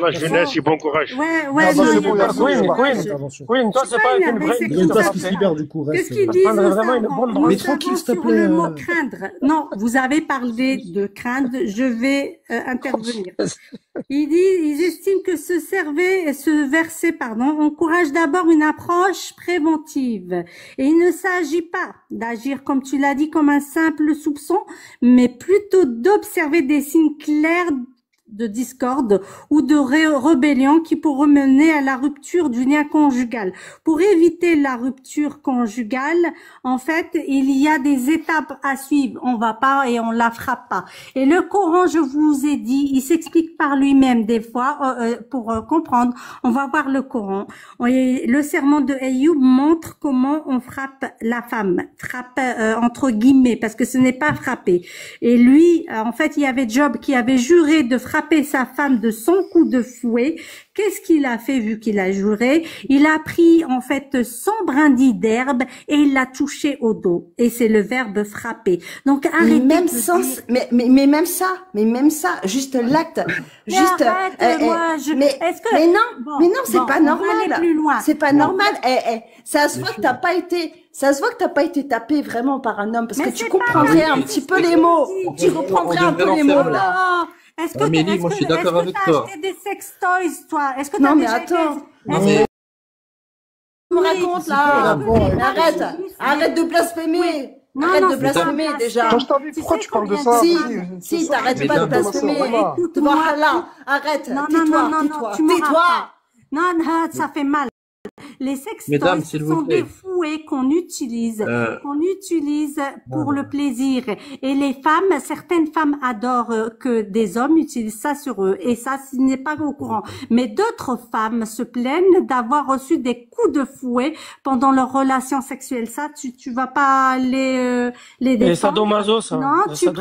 la jeunesse Bonsoir. et bon courage. Ouais, Ah, ouais, bah, non, c'est il y a bon, pas merci, de Queen, souci. Queen. Intervention. Queen, toi, Je c'est suis pas pas une énervée, vraie c'est Il y a une tout tasse ça. qui se libère, du coup, Qu'est-ce reste. qu'ils disent Prendre aux vraiment une savants? bonne Aux drogue. Mais savants tranquille, s'il te sur plaît, le mot craindre. Non, vous avez parlé de craindre, je vais intervenir. Ils estiment que ce verset, encourage d'abord une approche préventive. Et il ne s'agit pas d'agir, comme tu l'as dit, comme un simple soupçon, mais plutôt d'observer des signes clairs de discorde ou de rébellion qui pourrait mener à la rupture du lien conjugal. Pour éviter la rupture conjugale, en fait, il y a des étapes à suivre. On va pas et on la fera pas. Et le Coran, je vous ai dit, il s'explique par lui-même des fois pour comprendre. On va voir le Coran. Le serment de Ayoub montre comment on frappe la femme, frappe entre guillemets, parce que ce n'est pas frapper. Et lui, en fait, il y avait Job qui avait juré de frapper sa femme de son coup de fouet. Qu'est-ce qu'il a fait vu qu'il a juré? Il a pris en fait son brindille d'herbe et il l'a touché au dos. Et c'est le verbe frapper. Donc arrêtez. Même sens, mais même ça, juste l'acte, juste. Mais non, c'est pas normal. C'est pas normal. Ça se voit que t'as pas été. Ça se voit que t'as pas été tapé vraiment par un homme parce que tu comprendrais un petit peu les mots. Tu comprendrais un peu les mots là. Est-ce que Amélie, moi je suis d'accord avec toi. acheté des sex toys, toi? Est-ce que t'as Non mais déjà attends. été... Tu me racontes là. Arrête de blasphémer. Arrête de blasphémer déjà. Quand je t'invite, pourquoi tu parles de ça? Si, t'arrêtes pas de blasphémer. Voilà, arrête. Tais-toi. Non, ça fait mal. Les sextoys sont des fouets qu'on utilise pour le plaisir. Et les femmes, certaines femmes adorent que des hommes utilisent ça sur eux. Et ça, ce n'est pas au courant. Mais d'autres femmes se plaignent d'avoir reçu des coups de fouet pendant leur relation sexuelle. Ça, tu vas pas les défendre. Et sadomaso, ça. Non, tu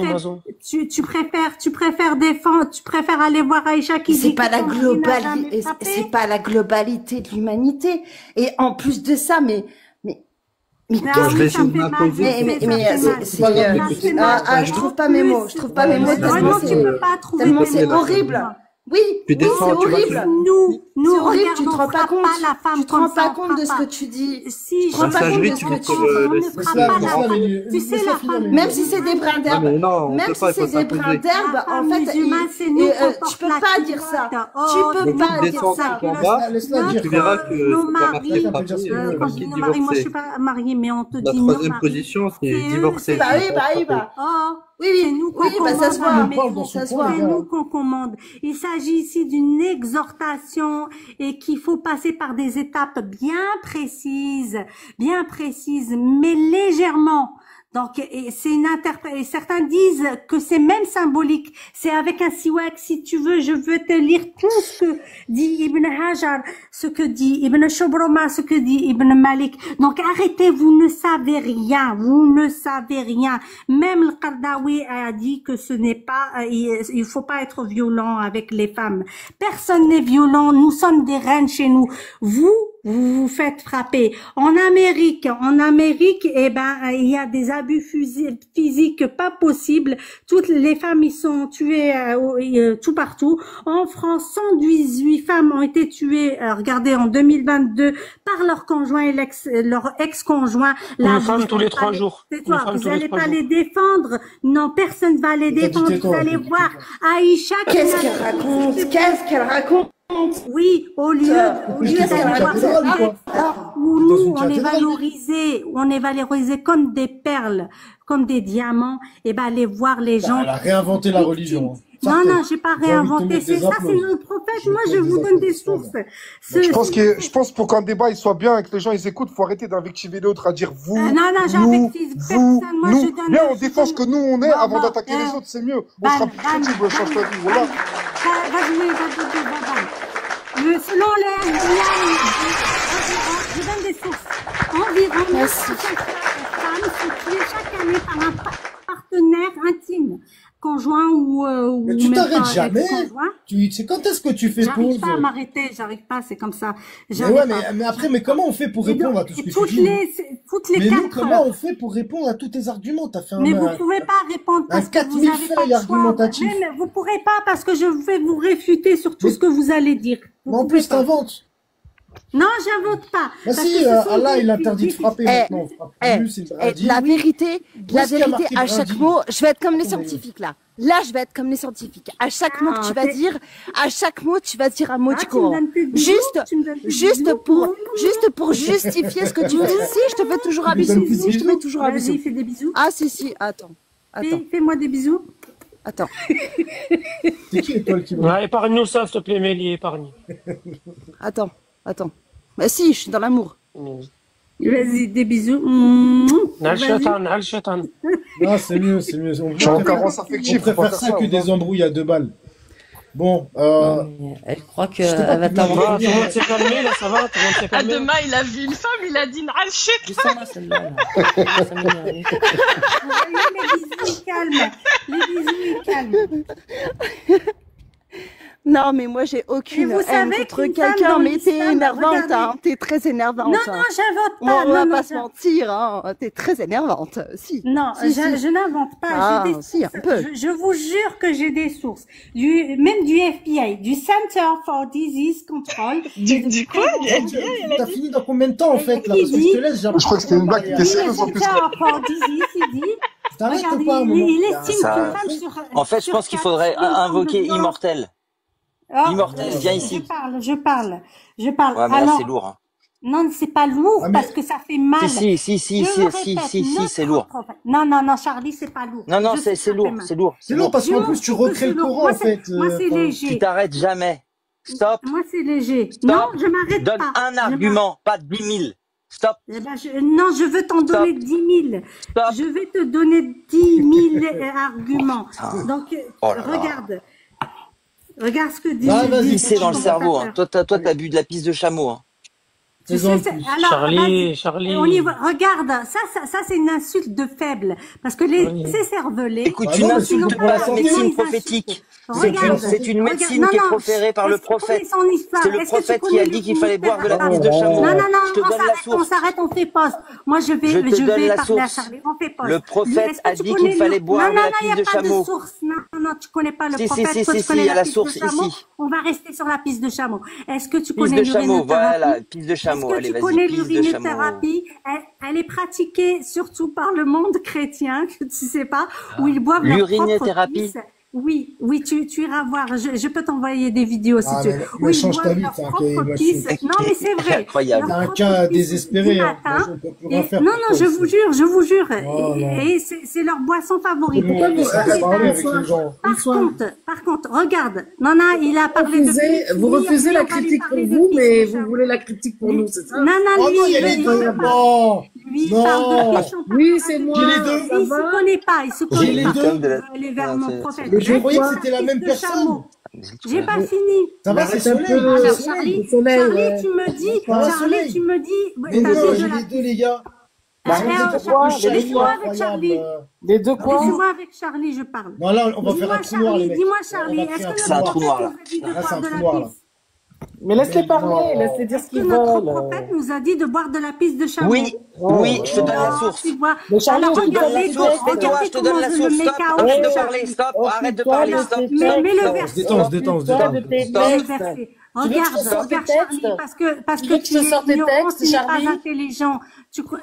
préfères défendre, tu préfères aller voir Aïcha qui dit c'est pas la globalité, c'est pas la globalité de l'humanité. Et en plus de ça, mais je trouve pas mes mots, tellement c'est horrible. Oui, c'est horrible. Nous, c'est horrible, tu te rends pas compte. Tu te rends pas compte de ce que tu dis. Si, tu te rends pas compte de ce que tu dis. Tu sais, la femme, même si c'est des brins d'herbe, même si c'est des brins d'herbe, en fait, tu peux pas dire ça. Tu peux pas dire ça. Tu verras que nos maris, moi je suis pas mariée, mais on te dit la troisième position, c'est divorcer. Oui, ça se voit. C'est nous qu'on commande. Il s'agit ici d'une exhortation et qu'il faut passer par des étapes bien précises, mais légèrement. Donc, c'est une interprétation. Certains disent que c'est même symbolique. C'est avec un siwak, si tu veux, je veux te lire tout ce que dit Ibn Hajar, ce que dit Ibn Shobroma, ce que dit Ibn Malik. Donc, arrêtez, vous ne savez rien. Même le Qardawi a dit que ce n'est pas, il faut pas être violent avec les femmes. Personne n'est violent. Nous sommes des reines chez nous. Vous vous faites frapper. En Amérique, il y a des abus physiques pas possibles. Toutes les femmes, ils sont tuées tout partout. En France, 118 femmes ont été tuées, regardez, en 2022, par leur conjoint et leur ex-conjoint. Une femme tous les 3 jours. C'est toi, vous n'allez pas les défendre. Non, personne va les défendre. Vous allez voir Aïcha. Qu'est-ce qu'elle raconte? Oui, au lieu d'aller voir où nous, on est valorisé comme des perles, comme des diamants, et ben aller voir les gens. Elle a réinventé la religion. Non, j'ai pas réinventé. C'est ça, c'est notre prophète. Moi, je vous donne des sources. Je pense pour qu'un débat il soit bien et que les gens ils écoutent, faut arrêter d'invectiver l'autre à dire vous, nous. Bien, on défend ce que nous on est avant d'attaquer les autres, c'est mieux. On sera plus crédible, on change la vie. Voilà. Selon les je donne des sources. Environ 900 femmes sont tuées chaque année par un partenaire intime, conjoint ou mais tu t'arrêtes jamais. C'est quand est-ce que tu fais pause? J'arrive pas à m'arrêter, pas, c'est comme ça. Mais après, comment on fait pour répondre à tout ce que tu dis? Mais nous, comment on fait pour répondre à tous tes arguments? T'as fait mais vous pouvez pas répondre parce que vous n'avez pas le choix. Mais vous pourrez pas parce que je vais vous réfuter sur tout ce que vous allez dire. En plus, t'inventes. Non, j'invente pas. Bah si, Allah, il interdit de frapper maintenant. La vérité, à chaque mot, je vais être comme les scientifiques là. Là, je vais être comme les scientifiques. À chaque mot que tu vas dire, un mot du Coran. Juste pour justifier ce que tu fais. Si, je te fais toujours un bisou. Si, je te mets toujours un bisou. Fais des bisous. Ah, si, attends. Fais-moi des bisous. Attends. C'est qui l'étoile qui Ouais, épargne-nous ça, s'il te plaît, Mélie, épargne. Attends. Bah si, je suis dans l'amour. Vas-y, des bisous. Nal Shaitan. Non, c'est mieux. Je suis en carence affective. On préfère ça que des embrouilles à 2 balles. Bon, Elle croit Je sais pas, qu'elle va tu m'as t'avoir. Tout le monde s'est calmé, là, ça va? Tout le monde s'est À calmé? demain, il a vu une femme, il a dit Nalchek. Laissez-moi celle-là. Là. Ça m'énerve. Les bisous, ils calment. Non, mais moi, j'ai aucune Et vous haine savez contre qu'une femme quelqu'un, dans mais t'es l'islam, énervante, regardez. hein. T'es très énervante. Non, hein. j'invente On pas. va Non, pas se mentir, hein. T'es très énervante. Si. Non, Si, si. je n'invente pas. Ah, J'ai des si, un sources. peu. Je vous jure que j'ai des sources. Même du FBI, du Center for Disease Control. Du quoi? t'as fini dans combien de temps en fait là? Parce que je te laisse, j'ai Je crois que c'était une blague qui était Le sérieuse en plus. Center for Disease, il dit. T'arrêtes Regardez, pas à un moment. il estime Ça- qu'une femme sur. En fait, je sur pense qu'il 4 faudrait subit une forme invoquer de violence. Immortel. Oh, Immortel, viens ici. Je parle. Ouais, mais là, Alors, c'est lourd. Hein. non, c'est pas lourd Ah, mais- parce que ça fait mal. Si, Je le répète, c'est lourd. Non, Charlie, c'est pas lourd. Non, Je sais c'est que lourd, ça fait mal. c'est lourd. C'est lourd parce qu'en plus tu recrées le Coran Moi, en fait. Moi, c'est Tu léger. t'arrêtes jamais. Stop. Moi, c'est léger. Stop. Non, je m'arrête Donne pas. un argument, pas 10 000. Stop. Non, je veux t'en donner 10 000. Stop. Je vais te donner 10 000 arguments. Donc, Oh là là. regarde ce que dit. Ah, vas-y, C'est dans le cerveau. Hein. Toi, t'as bu de la pisse de chameau. Hein. Tu sais, alors, Charlie. on y va. Regarde, ça c'est une insulte de faible. Parce que ces cervelés. Écoute, Ah tu non, mais n'insultes sinon, pas la sinon, médecine ils prophétique. Regarde. C'est une médecine Regarde. qui est Non, proférée par le est-ce que tu prophète. connais son histoire? C'est le Est-ce que tu prophète qui connais a dit qu'il fallait boire de la l'univers? pisse de chameau. Non, Je te donne la on source. s'arrête, on fait pause. Moi, je Je te donne vais la parler à source. Charlie. On fait pause. Le prophète Est-ce que a tu dit connais qu'il fallait boire de la Non, pisse il n'y de a pas de chameau. source. Non, tu connais pas le Si, prophète. si, Toi, si, tu connais il y a la pisse source de chameau. ici. On va rester sur la piste de chameau. Est-ce que tu Pisse connais de chameau, l'urinothérapie? voilà, pisse de chameau. Est-ce que Allez, tu vas-y, connais pisse de chameau. l'urinothérapie? Elle est pratiquée surtout par le monde chrétien, que tu sais pas, où ils boivent leur propre L'urinothérapie? pisse. Oui, tu iras voir. Je peux t'envoyer des vidéos si Ah, tu veux. mais Où ils change ta boivent vie, leur c'est un propre cas pisse. émotionnel. Non, mais c'est vrai. Incroyable. Leur C'est un propre cas pisse désespéré. du Hein. matin. Moi, on peut plus rien Et, faire. non, pour je toi, vous jure. Oh, non. Et c'est leur boisson favorite. Pourquoi vous parlez avec les gens? Par contre, regarde. Nana, il a parlé de. Vous refusez la critique pour vous, mais vous voulez la critique pour nous, c'est ça? Non, Oh lui, non, il y a les deux. Non. Lui, il parle de pisse. Oui, c'est moi. J'ai les deux. Il se connaît pas, il se J'ai les connaît pas. deux. Aller vers mon prophète. Je croyais que c'était la même personne. J'ai pas fini. Ça va, c'est Arrête un Soleil. peu. Alors, Soleil, Charlie, tu me dis, Ça va, Charlie, Soleil. tu me dis, Mais t'as non, vu de j'ai la- les deux, les gars. Laisse-moi avec Charlie. Les deux quoi? Laisse-moi avec Charlie, je parle. Non, là, on va faire un trou noir, les mecs. Dis-moi, On Charlie, va est-ce créer que C'est un trou noir, là. Là, c'est un trou noir, là. Mais laisse-les parler, laisse-les dire ce que qu'ils notre veulent. prophète nous a dit de boire de la pisse de chameau? Oui, oui, je te donne la source. Tu vois. Mais Charlie, Alors, je te donne la regardez, source. Tais-toi, je te donne la source. Stop, arrête de parler, stop, arrête de parler, stop. Mais le On verset. se détend, on se détend, on se Toi, détend. de tes Le textes. verset. Tu veux que je te Regarde, sorte tes regarde Charlie, textes? parce Tu que veux que je te tu es sorte tes ignorant, textes, tu n'es pas Charlie? intelligent.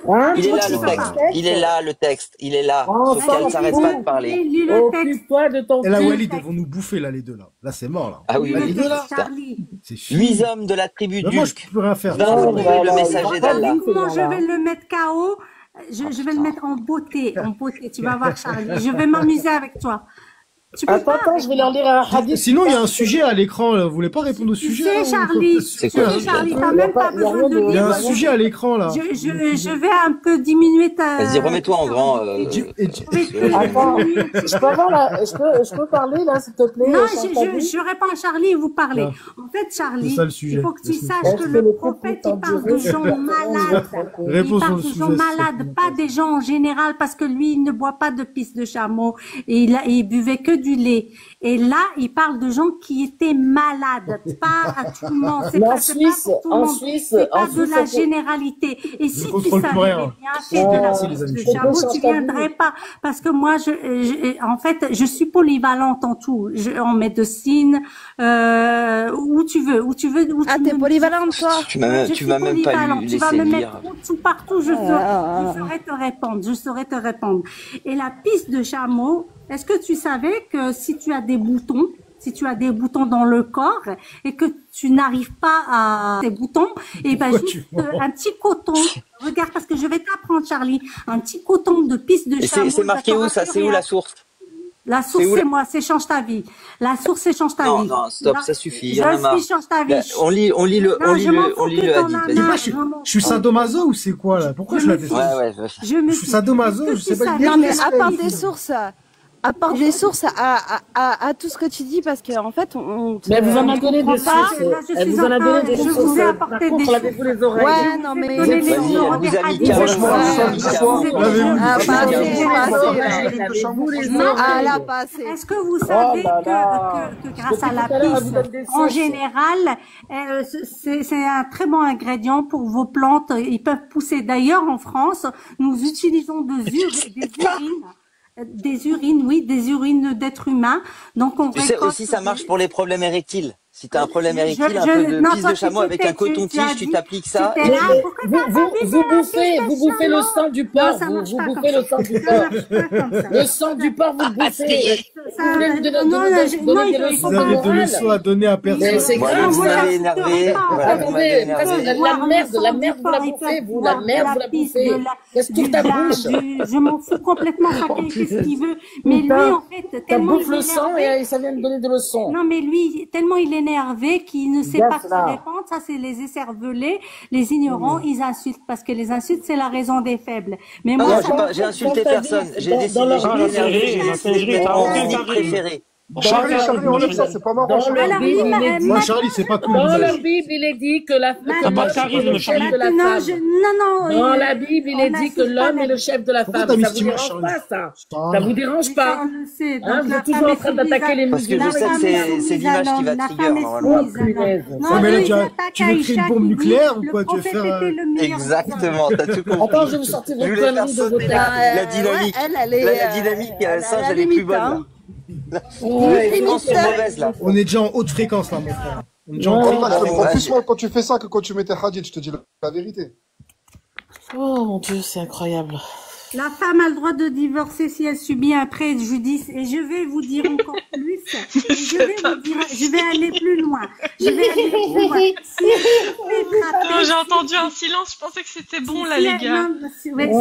Hein? Il Tu est veux là que je le te sorte texte, tes textes? il est là le texte, il est là. Oh, Sauf qu'elle s'arrête pas de parler. Lis le texte. Occupe-toi de ton Et la cul. Walid, ils vont nous bouffer, là, les deux, là. Là, c'est mort, là. Ah oui, Là, oui, les deux, là. Charlie. C'est fini. 8 hommes de la tribu Mais moi, je d'Ulk. peux plus rien faire. Va retrouver le messager d'Allah. Comment je vais le mettre KO? Je vais le mettre en beauté, tu vas voir Charlie. Je vais m'amuser avec toi. Tu peux pas. Attends, je vais leur lire un hadith. Sinon, il y a un sujet à l'écran, là. Vous voulez pas répondre au Tu sujet, sais, là, Charlie, C'est tu quoi, sais, ce Charlie, gars t'as même pas Il y a besoin de rien de- Il y a un lire. sujet à l'écran, là. Je vais un peu diminuer ta... Vas-y, remets-toi en grand. Attends, je peux avoir la... je peux parler, là, s'il te plaît? Non, Chantal? je réponds à Charlie et vous parlez. Non. En fait, Charlie, C'est ça, le sujet. il faut que tu Laisse-nous saches que faire. le prophète, il parle de gens malades. Réponds Il sur parle le de sujet. gens malades, pas des gens en général, parce que lui, il ne boit pas de pisse de chameau et il buvait que du lait. Et là, il parle de gens qui étaient malades, pas à tout le monde. C'est Mais pas, en c'est Suisse, pas pour tout le en monde. Suisse, C'est pas en de Suisse, la on peut- généralité. Et si tu contrôle plus savais rien. les bienfaits de la Merci, les pisse amis. de Je peux chameau, tu changer viendrais pas. Parce que moi, en fait, je suis polyvalente en tout. En médecine, où tu veux. Ah, t'es polyvalente, toi? Tu m'as même pas Tu vas laissé me lire. mettre tout partout, je saurais te répondre. Et la pisse de chameau, est-ce que tu savais que si tu as des boutons dans le corps et que tu n'arrives pas à ces boutons, et ben Pourquoi juste tu mens un petit coton. Regarde, parce que je vais t'apprendre, Charlie, un petit coton de pisse de Et chameau. c'est marqué où ça? C'est où la source? La source, c'est moi, c'est Change ta vie. La source, c'est Change ta vie. Non, non, stop, ça suffit, il y en a marre. Je suis Change ta vie. Là, on lit le hadith. Moi, je suis sadomaso ou c'est quoi, là? Pourquoi je la défends? Ouais. Je suis sadomaso, je sais pas. Non, mais apporte des sources. Apporte des sources à tout ce que tu dis parce qu'en fait, Mais elle vous en a donné des sources. Elle vous en a donné des sources. Je vous ai apporté des sources. Lavez-vous les oreilles. Ouais, non, mais. Vous avez mis Est-ce que vous savez que grâce à la pisse, en général, c'est un très bon ingrédient pour vos plantes. Ils peuvent pousser. D'ailleurs, en France, nous utilisons des urines d'êtres humains. Donc on Tu sais aussi, ça marche pour les problèmes érectiles. Si t'as un problème érectile, un peu de pisse de chameau avec un coton-tige, tu t'appliques ça. Vous bouffez le sang du porc. Vous bouffez le sang du porc. Le sang du porc, vous le bouffez. Vous avez de leçons à donner à personne. C'est grave. Vous m'avez énervé. Attendez, la merde, vous la bouffez, vous. La merde, vous la bouffez. Laisse toute ta bouche. Je m'en fous complètement, chacun fait ce qu'il veut. Mais lui, en fait, tellement bouffe le sang et ça vient de donner de leçons. Non, mais lui, tellement il est énervé qu'il ne sait pas se répondre. Ça, c'est les écervelés, les ignorants, ils insultent parce que les insultes, c'est la raison des faibles. Mais moi, j'ai insulté personne. J'ai décidé de préféré. Charlie, enlève ça, c'est pas marrant. Moi, Charlie, c'est pas cool. Dans la Bible, il est dit que la femme est le chef de la femme. Dans la Bible, il est dit que l'homme est le chef de la femme. Ça vous dérange pas, ça? Ça vous dérange pas? Vous êtes toujours en train d'attaquer les musulmans. Parce que je sais que c'est l'image qui va trigger, normalement. Non, mais là, tu veux créer une bombe nucléaire ou quoi? Tu veux faire... Exactement, t'as tout compris. Attends, je vais vous sortir vos conneries de vos textes. La dynamique, ça, elle est plus bonne. On est déjà en haute fréquence là, mon frère. On est déjà en plus mal quand tu fais ça que quand tu mets tes hadiths, je te dis la vérité. Oh mon Dieu, c'est incroyable. La femme a le droit de divorcer si elle subit un préjudice. Et je vais vous dire encore plus. Je vais aller plus loin. Si j'ai entendu un silence, je pensais que c'était bon là, les gars. Si elle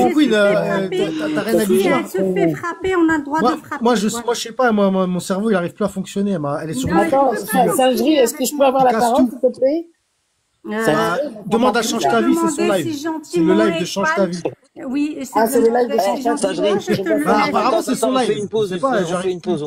se fait frapper, on a le droit de frapper. Moi, je sais pas, mon cerveau, il arrive plus à fonctionner. Elle est sur le... Attends, Singerie, est-ce que je peux avoir la parole, s'il te plaît? Demande à Change ta vie, c'est son live. C'est le live de Change ta vie. Oui, c'est le live de Change ta vie. Apparemment, c'est son live. On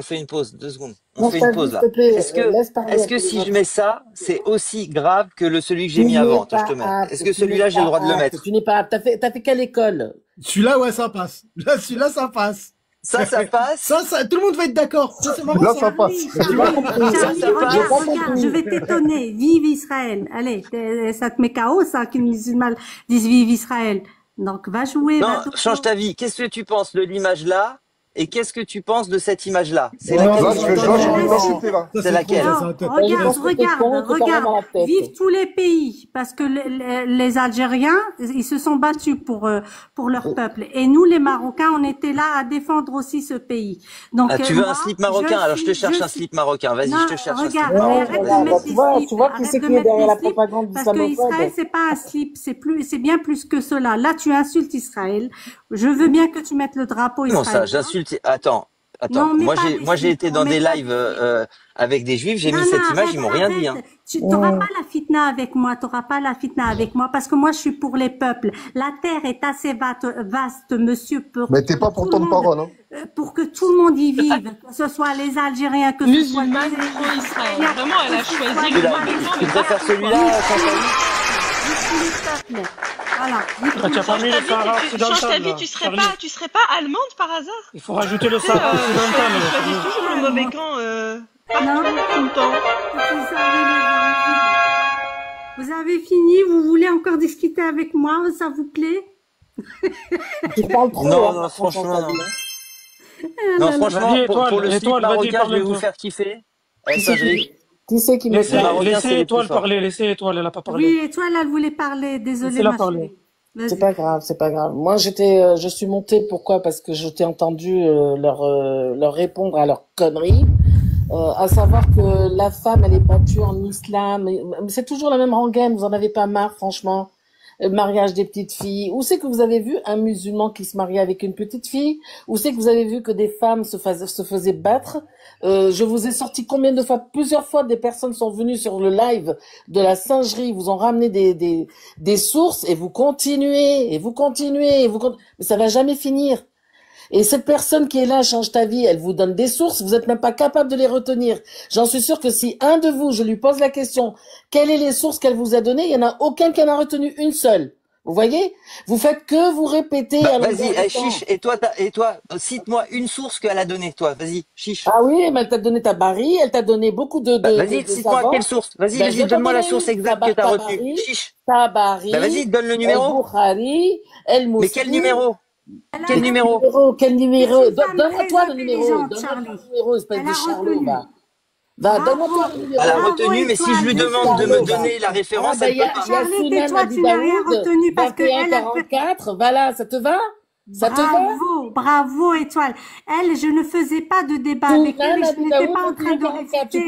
fait une pause, 2 secondes. On fait une pause là. Est-ce que si je mets ça, c'est aussi grave que celui que j'ai mis avant? Attends, je te mets. Est-ce que celui-là, j'ai le droit de le mettre? Tu n'es pas apte. T'as fait quelle école? Celui-là, ouais, ça passe. Celui-là, ça passe. Ça passe. Ça, tout le monde va être d'accord. Là, ça passe. Regarde, je vais t'étonner. Vive Israël. Allez, ça te met KO, ça, qu'une musulmane dise vive Israël. Donc, va jouer. Non, Change ta vie. Qu'est-ce que tu penses de l'image là? Et qu'est-ce que tu penses de cette image-là? C'est laquelle? Regarde. Vive tous les pays, parce que les Algériens, ils se sont battus pour leur peuple. Et nous, les Marocains, on était là à défendre aussi ce pays. Donc, tu veux un slip marocain? Alors, je te cherche un slip marocain. Vas-y, je te cherche un slip marocain. Tu vois qui c'est qui est derrière la propagande parce que Israël, c'est pas un slip, c'est bien plus que cela. Là, tu insultes Israël. Je veux bien que tu mettes le drapeau israélien. Non, ça, j'insulte. Attends. Moi, j'ai été dans des lives avec des juifs, j'ai mis cette image, ils m'ont rien dit. Tu n'auras pas la fitna avec moi, parce que moi, je suis pour les peuples. La terre est assez vaste, monsieur. Mais t'es pas pour ton parole, hein. Pour que tout le monde y vive, que ce soit les Algériens, que ce soit les Israéliens. Vraiment, elle a choisi le Tu préfères celui-là, voilà. Tu as pas mis le Sahara occidental. Change ta vie, tu serais pas allemande par hasard? Il faut rajouter le Sahara occidental. Tu choisis toujours le mauvais camp, tout le temps. Vous avez fini? Vous voulez encore discuter avec moi? Ça vous plaît? Non, franchement, non. Non, franchement, pour le slip marocain, je vais vous faire kiffer. Qui c'est qui me fait? Laissez Étoile parler, elle a pas parlé. Oui, Étoile, elle voulait parler, désolée. C'est pas grave. Moi, je suis montée, pourquoi? Parce que je t'ai entendu leur répondre à leurs conneries. À savoir que la femme, elle est battue en islam. C'est toujours la même rengaine, vous en avez pas marre, franchement. mariage des petites filles? Où c'est que vous avez vu un musulman qui se mariait avec une petite fille? Où c'est que vous avez vu que des femmes se faisaient battre? Je vous ai sorti combien de fois? Plusieurs fois, des personnes sont venues sur le live de la singerie, vous ont ramené des sources et vous continuez, mais ça va jamais finir. Et cette personne qui est là, Change ta vie, elle vous donne des sources, vous êtes même pas capable de les retenir. J'en suis sûr que si un de vous, je lui pose la question, quelles sont les sources qu'elle vous a données, il y en a aucun qui en a retenu une seule. Vous voyez? Vous faites que vous répéter. Vas-y, chiche. Et toi, cite-moi une source qu'elle a donnée, toi. Vas-y, chiche. Ah oui, mais elle t'a donné ta Bari, elle t'a donné beaucoup de vas-y, cite-moi quelle source. Vas-y, donne-moi la source exacte que t'as retenue. Chiche. Ta Bari. Vas-y, donne le numéro. Bukhari, mais quel numéro? Quel numéro? Donne-moi toi le numéro. Donne-moi le numéro, espèce de Charlot, va, donne-moi toi le numéro. Elle a retenu, mais si je lui demande de me donner la référence, elle peut pas. Charlie, toi, tu n'as rien retenu parce que 21-44, voilà, ça te va? Ça te va? Bravo, Étoile. Elle, je ne faisais pas de débat avec elle, je n'étais pas en train de réfuter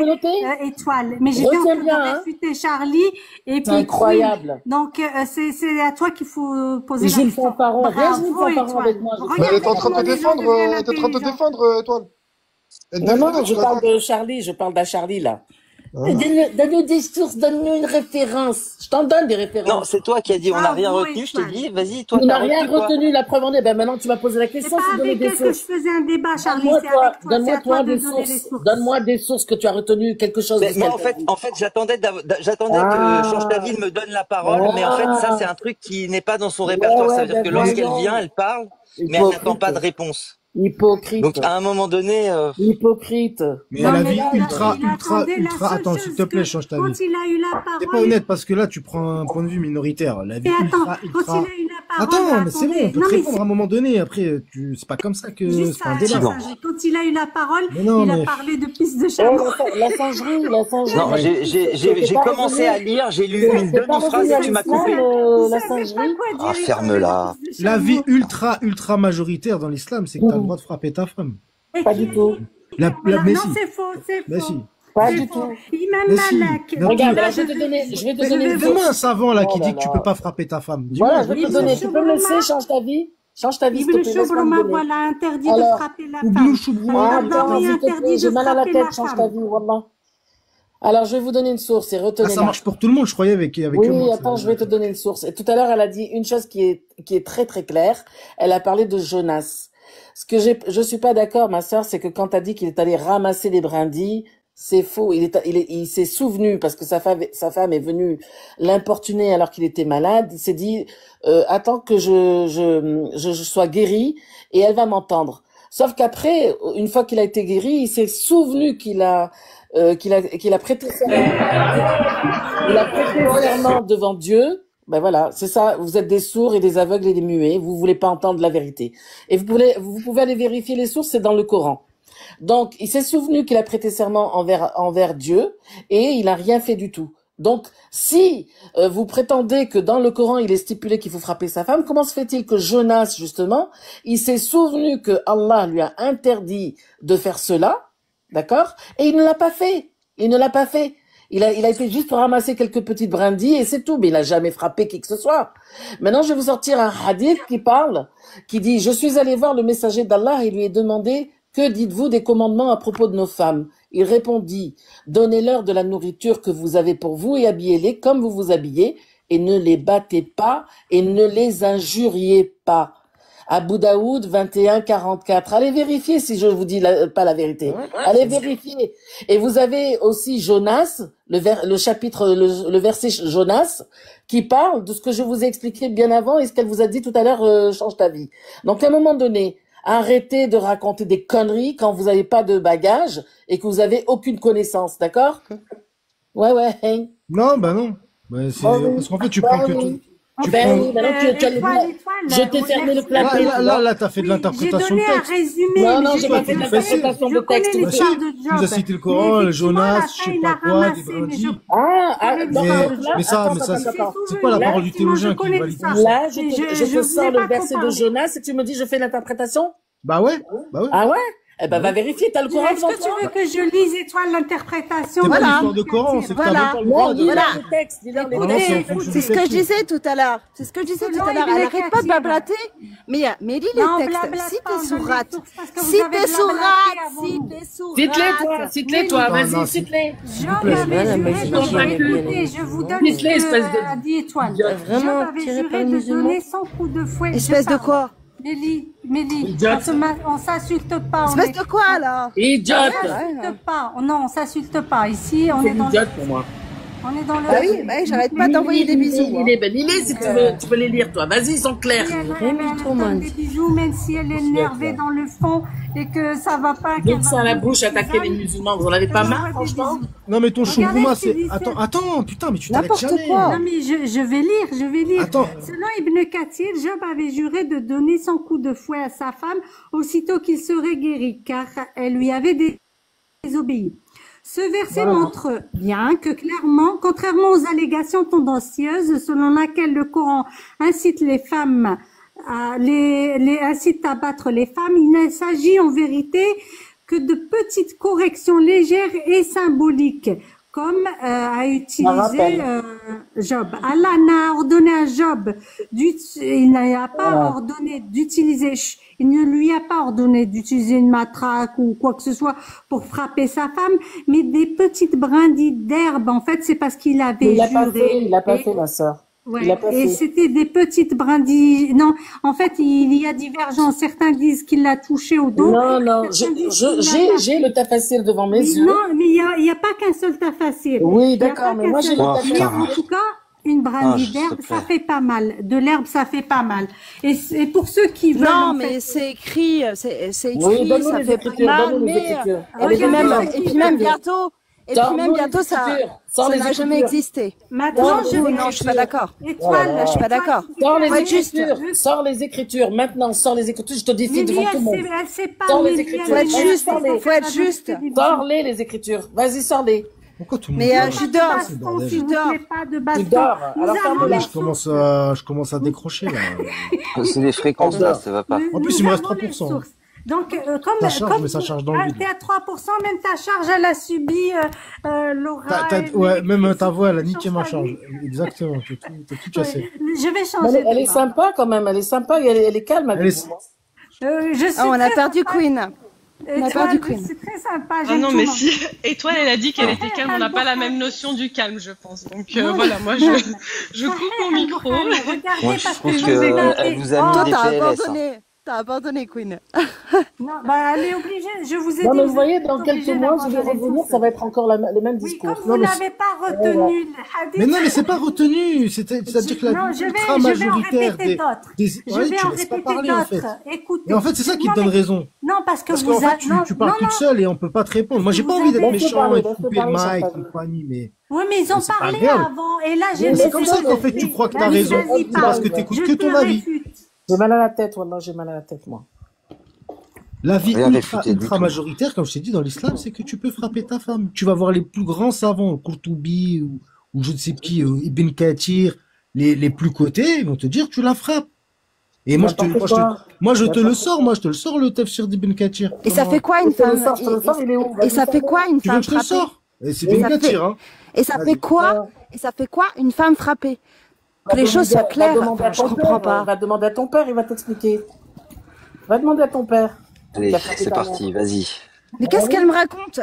Étoile, mais j'étais en train de réfuter Charlie et puis incroyable. Donc c'est à toi qu'il faut poser la question. Bravo, Étoile. Elle est en train de te défendre, Étoile. Non, je parle de Charlie, je parle d'Acharlie là. Donne-nous des sources, donne-nous une référence. Je t'en donne des références. Non, c'est toi qui as dit on n'a rien retenu, je te dis, vas-y, toi. On n'a rien retenu, la preuve en est. Ben maintenant tu vas poser la question. C'est pas avec elle que je faisais un débat, Charlie. Donne-moi des sources. Donne-moi des sources que tu as retenu quelque chose. Moi, en fait, j'attendais que Change ta vie me donne la parole, mais en fait, ça, c'est un truc qui n'est pas dans son répertoire. Ça veut dire que lorsqu'elle vient, elle parle, mais elle n'attend pas de réponse. Hypocrite. Donc à un moment donné, hypocrite. Mais la vie ultra. Attends, s'il te plaît, Change ta vie. T'es pas honnête parce que là, tu prends un point de vue minoritaire. La vie ultra. Attends, mais c'est bon, on peut te répondre à un moment donné. Après, c'est pas comme ça que c'est un débat. Quand il a eu la parole, il a parlé de piste de charbon. La singerie. Non, j'ai commencé à lire, j'ai lu une demi-phrase et tu m'as coupé. La singerie. Ah, ferme-la. La vie ultra majoritaire dans l'islam, c'est que t'as le droit de frapper ta femme. Pas du tout. Non, c'est faux, c'est faux. Pas du tout. Imam Malak. Regarde, là, je vais te donner. Donne-moi un savant là qui dit que tu peux pas frapper ta femme. Voilà, je vais te donner. Tu peux me laisser, Change ta vie. Change ta vie, s'il te plaît. Voilà, interdit de frapper la femme. J'ai mal à la tête, Change ta vie, wallah. Alors, je vais vous donner une source et retenez. Ça marche pour tout le monde, je croyais, avec oui, attends, je vais te donner une source. Et tout à l'heure, elle a dit une chose qui est très, très claire. Elle a parlé de Jonas. Ce que je suis pas d'accord, ma sœur, c'est que quand t'as dit qu'il est allé ramasser des brindilles, c'est faux. Il s'est souvenu parce que sa femme est venue l'importuner alors qu'il était malade. Il s'est dit, attends que je sois guéri et elle va m'entendre. Sauf qu'après, une fois qu'il a été guéri, il s'est souvenu qu'il a prêté serment devant Dieu. Ben voilà, c'est ça, vous êtes des sourds et des aveugles et des muets, vous voulez pas entendre la vérité. Et vous pouvez aller vérifier les sources, c'est dans le Coran. Donc, il s'est souvenu qu'il a prêté serment envers Dieu et il n'a rien fait du tout. Donc, si vous prétendez que dans le Coran, il est stipulé qu'il faut frapper sa femme, comment se fait-il que Jonas, justement, il s'est souvenu que Allah lui a interdit de faire cela, d'accord? Et il ne l'a pas fait. Il a été juste pour ramasser quelques petites brindilles et c'est tout, mais il n'a jamais frappé qui que ce soit. Maintenant, je vais vous sortir un hadith qui dit, je suis allé voir le messager d'Allah et lui ai demandé, que dites-vous des commandements à propos de nos femmes? Il répondit, donnez-leur de la nourriture que vous avez pour vous et habillez-les comme vous vous habillez et ne les battez pas et ne les injuriez pas. Abu Daoud 21-44. Allez vérifier si je vous dis pas la vérité. Allez vérifier. Et vous avez aussi Jonas, le verset Jonas, qui parle de ce que je vous ai expliqué bien avant et ce qu'elle vous a dit tout à l'heure, Change ta vie. Donc à un moment donné, arrêtez de raconter des conneries quand vous n'avez pas de bagage et que vous avez aucune connaissance, d'accord? Ouais. Non, non. Parce qu'en fait, tu prends que tout. Je t'ai fermé le clapet. Là, t'as fait de l'interprétation de texte. Non, j'ai pas fait de l'interprétation de texte. Tu as cité le Coran, le Jonas, je sais pas quoi, des brindilles. Mais ça, c'est quoi la parole du théologien qui valide ça? Là, je te sors le verset de Jonas et tu me dis je fais l'interprétation? Bah ouais. Ah ouais? Eh ben, va vérifier, t'as le Coran Est-ce que tu veux que je lise Étoile l'interprétation? C'est pas l'histoire de Coran, c'est que t'as même pas le droit de... Voilà. C'est ce que je disais tout à l'heure. C'est ce que je disais tout à l'heure. Elle arrête pas de blablater. Mais lis les textes. Si t'es sourate. Si t'es sourate. Cite-les, toi. Vas-y, cite-les. Je vous donne ce que a dit Étoile. Job avait juré de donner 100 coups de fouet. Espèce de quoi? Mélie, on s'insulte pas. Espèce de quoi, là? Idiote. On s'insulte pas. Non, on s'insulte pas. Ici, on est dans idiote pour moi. On est dans le... Bah oui, j'arrête pas d'envoyer des bisous. Lis-les si tu veux les lire, toi. Vas-y, ils sont clairs. Elle donne des bisous, même si elle est énervée dans le fond et que ça va pas. Donc ça à la bouche, attaquer les musulmans. Vous en avez pas marre, franchement? Non, mais ton choukouma, c'est... Attends, putain, mais tu t'arrêtes jamais. Non, mais je vais lire. Attends. Selon Ibn Kathir, Job avait juré de donner 100 coups de fouet à sa femme aussitôt qu'il serait guéri, car elle lui avait désobéi. Ce verset montre bien que clairement, contrairement aux allégations tendancieuses selon laquelle le Coran incite les femmes incite à battre les femmes, il ne s'agit en vérité que de petites corrections légères et symboliques, comme a utilisé Job. Allah n'a ordonné à Job, il n'a pas ordonné d'utiliser, il ne lui a pas ordonné d'utiliser une matraque ou quoi que ce soit pour frapper sa femme, mais des petites brindilles d'herbe. En fait, c'est parce qu'il avait juré. Il l'a pas fait, ma sœur. Ouais, et c'était des petites brindilles. Non, en fait, il y a divergence. Certains disent qu'il l'a touché au dos. Non, j'ai le tafsir devant mes yeux. Non, mais il y a pas qu'un seul tafsir. Oui, d'accord, mais moi j'ai le tafsir. En tout cas, une brindille d'herbe, ça fait pas mal. De l'herbe, ça fait pas mal. Et pour ceux qui veulent. Non, mais c'est écrit, ça fait pas mal, mais, et puis même bientôt. Et puis même bientôt, ça n'a jamais existé. Maintenant, je suis pas d'accord. Je suis pas d'accord. Sors les écritures. Maintenant, sors les écritures. Je te défie devant tout le monde. Sors les écritures. Faut être juste. Sors-les, les écritures. Vas-y, sors-les. Pourquoi tout le monde Mais je dors. Tu dors. Alors ferme-la. Je commence à décrocher, là. C'est des fréquences, là, ça va pas. En plus, il me reste 3%. Donc, mais ça charge dans le vide. T'es à 3%, même ta charge, elle a subi l'aura. Ouais, même ta voix, elle a niqué ma charge. Exactement, t'as tout cassé. Je vais changer. Elle est sympa quand même, elle est sympa, elle est calme. On a perdu Queen. C'est très sympa. Ah non, mais si Étoile, elle a dit qu'elle était calme, on n'a pas la même notion du calme, je pense. Donc voilà, moi je coupe mon micro. Moi, je trouve qu'elle vous a mis des PLS. T'as abandonné, Queen. Non, bah, elle est obligée. Je vous ai dit. Non, mais vous voyez, dans quelques mois, je vais revenir, ça va être encore les mêmes discours. Mais comme vous n'avez pas retenu le hadith. Mais non, mais c'est pas retenu. C'est-à-dire que la ultra majoritaire des. Je vais en répéter d'autres. Écoutez. Et en fait, c'est ça qui te donne raison. Non, parce que vous avez. Tu parles toute seule et on peut pas te répondre. Moi, j'ai pas envie d'être méchant et de couper le mic et compagnie, mais. Oui, mais ils ont parlé avant. Et là, j'ai. C'est comme ça qu'en fait, tu crois que t'as raison. Parce que t'écoutes que ton avis. J'ai mal à la tête, Wallah, j'ai mal à la tête, moi. La vie ultra majoritaire, comme je t'ai dit dans l'islam, c'est que tu peux frapper ta femme. Tu vas voir les plus grands savants, Qurtubi ou je ne sais qui, Ibn Kathir, les plus cotés, ils vont te dire tu la frappes. Et moi, je te le sors, le tafsir d'Ibn Kathir. Et ça fait quoi une femme? Et ça fait quoi une femme frappée? C'est Ibn Kathir, hein. Et ça fait quoi? Et ça fait quoi une femme frappée? Que les choses soient claires, je comprends pas. Va demander à ton père, il va t'expliquer. Va demander à ton père. Allez, c'est parti, vas-y. Mais qu'est-ce qu'elle me raconte?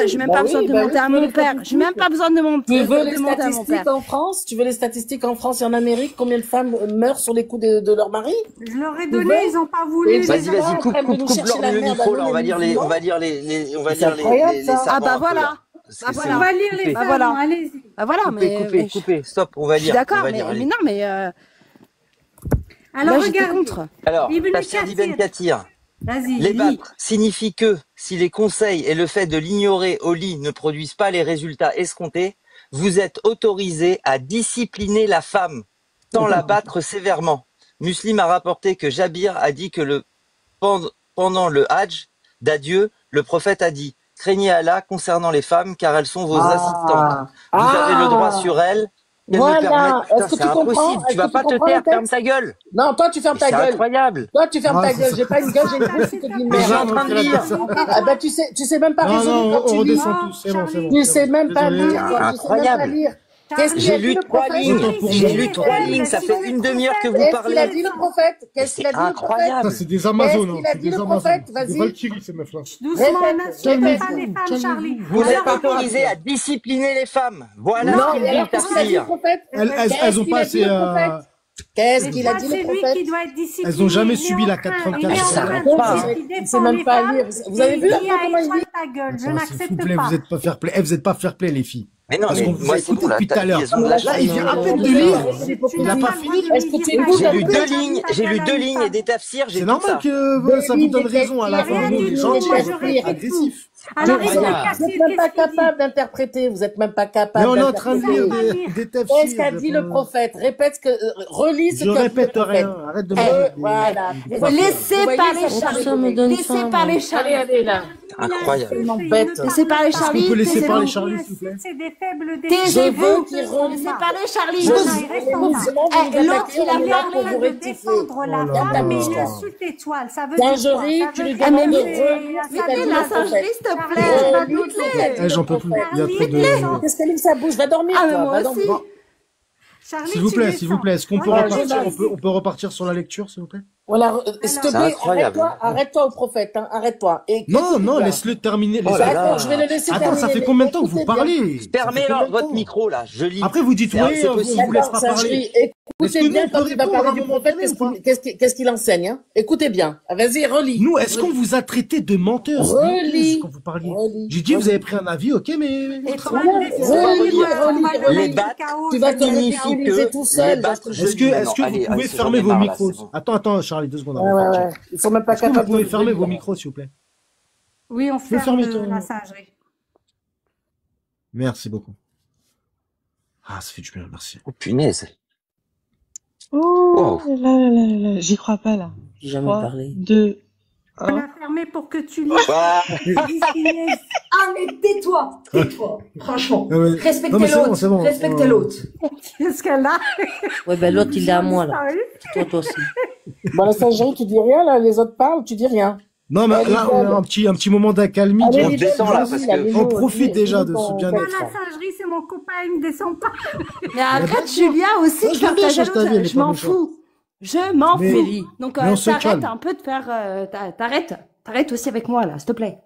J'ai même pas besoin de demander à mon père. J'ai même pas besoin de demander à mon père. Tu veux les statistiques en France? Tu veux les statistiques en France et en Amérique? Combien de femmes meurent sur les coups de leur mari? Je leur ai donné, ils ont pas voulu. Vas-y, coupe le micro, là. On va lire les Ah bah voilà. On va lire les femmes, allez-y. Ah voilà, coupez, stop, on va lire. D'accord, mais non, mais. Alors regarde. Alors, tafsir d'Ibn Kathir. Les battre signifie que si les conseils et le fait de l'ignorer au lit ne produisent pas les résultats escomptés, vous êtes autorisé à discipliner la femme, sans la battre sévèrement. Muslim a rapporté que Jabir a dit que pendant le Hajj d'adieu, le prophète a dit: craignez Allah concernant les femmes, car elles sont vos assistantes. Vous avez le droit sur elles Voilà. Est-ce que tu comprends? Tu vas pas te taire, ferme ta gueule. Non, toi, tu fermes ta gueule. C'est incroyable. Toi, tu fermes ta gueule. J'ai pas une gueule, j'ai une bouche qui te dit merde. Je suis en train de lire. Ah ben, tu sais même pas résoudre quand tu lis. On redescend tous, c'est bon, c'est bon. Tu sais même pas lire. Incroyable. J'ai lu 3 lignes. J'ai lu 3 lignes. Ça fait une demi-heure que vous parlez. Qu'est-ce qu'il a dit le prophète? Qu'est-ce qu'il a dit le prophète? Ça, c'est des Amazones. Qu'est-ce qu'il a dit le prophète? C'est Vas-y. Valkyrie, ces meufs-là. Doucement, n'insultez pas les femmes, Charlie. Vous êtes autorisés à discipliner les femmes. Voilà ce qu'il dit le tafsir. Elles ont pas assez... Qu'est-ce qu'il a dit le prophète? Elles n'ont jamais subi la 434. Ça s'arrête pas. Il sait même pas lire. Vous avez vu comment il dit? ta gueule, je S'il vous n'accepte plaît, pas. vous êtes pas fair play. Vous êtes pas fair play, les filles. Mais non, Parce mais qu'on vous moi, a c'est écouté bon, depuis tout à l'heure. là, Il vient à peine de lire. Il n'a pas fini. Est-ce que tu écoutes? J'ai lu 2 lignes et des tafsirs, j'ai C'est tout normal ça. que ça vous donne raison à la fin. Nous, on est gentils, agressifs. Alors, Vous n'êtes même pas capable d'interpréter. Vous n'êtes même pas Mais capable. on est en train de lire des tafsirs. Qu'est-ce qu'a dit le prophète? Répète relis ce Je qu'a dit répète le prophète. rien. Arrête de me Voilà. Laissez parler Charlie. Laissez parler Charlie. Allez, là. Incroyable. Laissez parler Est-ce qu'on Charlie. peut laisser parler Charlie, s'il vous plaît? c'est des faibles Taisez-vous. qu'il relie. Laissez parler Charlie. L'autre, il a parlé de défendre la femme, mais il insulte l'étoile. Ça veut dire quoi? Singerie, tu lui Ça veut demandes de dire- relire ce qu'a dit la le prophète. singerie, s'il te plaît. Eh, j'en peux plus. Il y a trop de... Qu'est-ce qu'elle dit que ça bouge? Va dormir, Ah, mais toi. moi Va dormir. aussi. Charlie, S'il vous tu plaît, descends. s'il vous plaît, est-ce qu'on peut Ouais, repartir, je on peut repartir sur la lecture, s'il vous plaît? Voilà, s'il te C'est plaît, incroyable. arrête-toi au prophète, hein, arrête-toi. Et Non, écoute, non, là. laisse-le terminer. Oh là là. Attends, je vais le laisser Attends, ça terminer. fait combien de temps que vous Écoutez bien. parlez? Fermez votre micro, là. Je lis. Après, vous dites, C'est oui, c'est on possible. vous laisse pas D'accord, parler. Sagerie, Est-ce que écoutez nous, bien on peut quand il va répondre parler à un du moment prophète, donné ou pas? qu'est-ce qu'il enseigne, hein. Écoutez bien. Ah, vas-y, relis. Nous, est-ce qu'on vous a traité de menteurs? Relis. Quand vous parliez. Relis. J'ai dit, vous avez pris un avis, ok, mais... Les battes Tu vas te signifie ridiculiser que tout seul. les battes, je Est-ce dis, mais que non, vous allez, pouvez j'en fermer ai vos marre, là, micros? c'est bon. Attends, Charlie, 2 secondes. Ouais, ouais, ouais. Ils sont même pas Est-ce que vous capables pouvez de fermer vos micros, s'il vous plaît? Oui, on peux ferme fermer ton- la singerie. Merci beaucoup. Ah, ça fait du bien, merci. Oh, punaise. Oh là, j'y crois pas, là. J'ai jamais 3, parlé. 2, On 1. l'a fermé pour que tu lises. Ah, Ah, mais tais-toi. Tais-toi. Franchement. Ah ouais. Respectez Non, mais c'est bon, l'autre. c'est bon. Respectez l'autre. Qu'est-ce qu'elle a? Ouais, ben l'autre, il est à moi, là. Sérieux? Toi aussi. Bon, la singerie, tu dis rien, là, les autres parlent, tu dis rien. Non, mais Allez, là, on a un petit moment d'accalmie. Allez, on les descend, deux, là, vas-y, parce là, que- les On mots, profite dis- déjà dis de ton ce bien-être. texte. La singerie, c'est mon copain, il ne descend pas. Mais arrête, Julia, aussi, Ouais, de je faire l'aime bien, ta Change ta vie, elle jalouse. est Je pas m'en méchante. fous. Je m'en Mais- fous. Donc, mais on se t'arrêtes calme. un peu de faire, t'arrêtes aussi avec moi, là, s'il te plaît.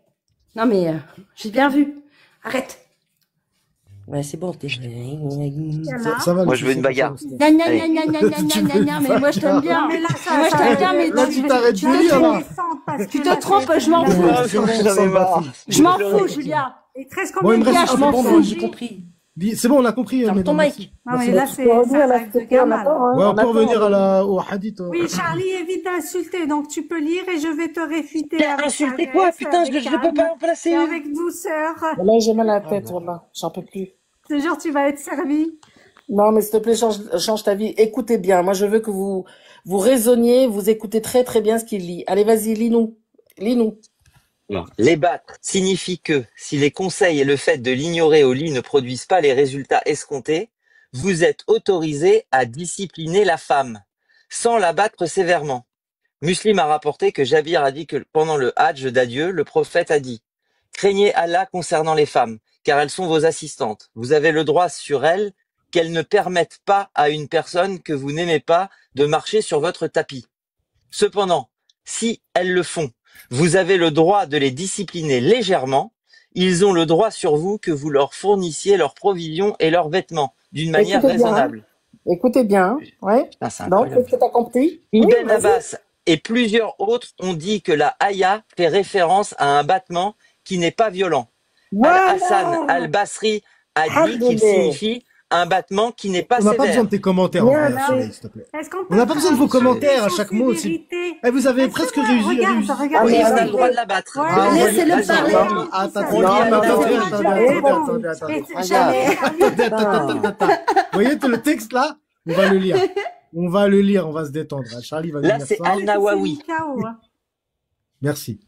Non, mais, j'ai bien vu. Arrête. Ouais, c'est bon, t'es... Ça va, Moi, le je veux une succès, bagarre. ça, Gna, gna, Allez. gna, gna, gna, gna, gna, gna, gna, mais moi, je t'aime bien. Mais là, ça, Moi, je t'aime bien, mais Là, tu t'arrêtes de lire, là. tu te trompes, je m'en fous. Ah, j'en ai marre. Je m'en fous, Julia. Il te reste Bon, combien il me de reste gars? un je m'en bon, fous. J'ai compris. C'est bon, on a compris. Ferme ton mesdames, mic. Non, mais là, Tu c'est peux revenir, ça là, va s'il te être plaît, on Gamal. attend, hein, Ouais, on peut attend. revenir au hadith. Oui, Charlie, évite d'insulter, donc tu peux lire et je vais te réfuter. T'as avec insulté sagesse, quoi? Putain, avec je peux calme pas en placer et une. avec douceur. Là, j'ai mal à la tête, voilà. J'en peux plus. Je te jure, tu vas être servi. Non, mais s'il te plaît, change ta vie. Écoutez bien. Moi, je veux que vous raisonniez, vous écoutez très, très bien ce qu'il lit. Allez, vas-y, lis-nous. Lis-nous. Les battre signifie que si les conseils et le fait de l'ignorer au lit ne produisent pas les résultats escomptés, vous êtes autorisé à discipliner la femme, sans la battre sévèrement. Muslim a rapporté que Jabir a dit que pendant le Hajj d'adieu, le prophète a dit « Craignez Allah concernant les femmes, car elles sont vos assistantes. Vous avez le droit sur elles qu'elles ne permettent pas à une personne que vous n'aimez pas de marcher sur votre tapis. Cependant, si elles le font, vous avez le droit de les discipliner légèrement. Ils ont le droit sur vous que vous leur fournissiez leurs provisions et leurs vêtements d'une manière Écoutez bien, raisonnable. Écoutez bien. Ouais. Putain, c'est Donc, incroyable. est-ce que t'as compris? Ibn Oui, vas-y. Abbas et plusieurs autres ont dit que la haya fait référence à un battement qui n'est pas violent. Al-Hassan al-Basri a dit qu'il signifie un battement qui n'est pas On n'a pas besoin sévère. de tes commentaires, Bien, en vrai, bien. Charlie, s'il te plaît. Est-ce qu'on On n'a pas besoin de vos peut commentaires à changer chaque son mot aussi. sévérité? Eh, vous avez Est-ce presque que- réussi. Regarde, Oui, regarde. on a le droit de la battre. Ouais, Vas-y, laissez-le vas-y, parler. vas-y. Attends, On lit à attendez, l'intérieur. attendez. Vous voyez le texte là? On va le lire. On va se détendre. Charlie va nous Là, lire c'est ça. Al-Nawawi. C'est chaos, hein. Merci.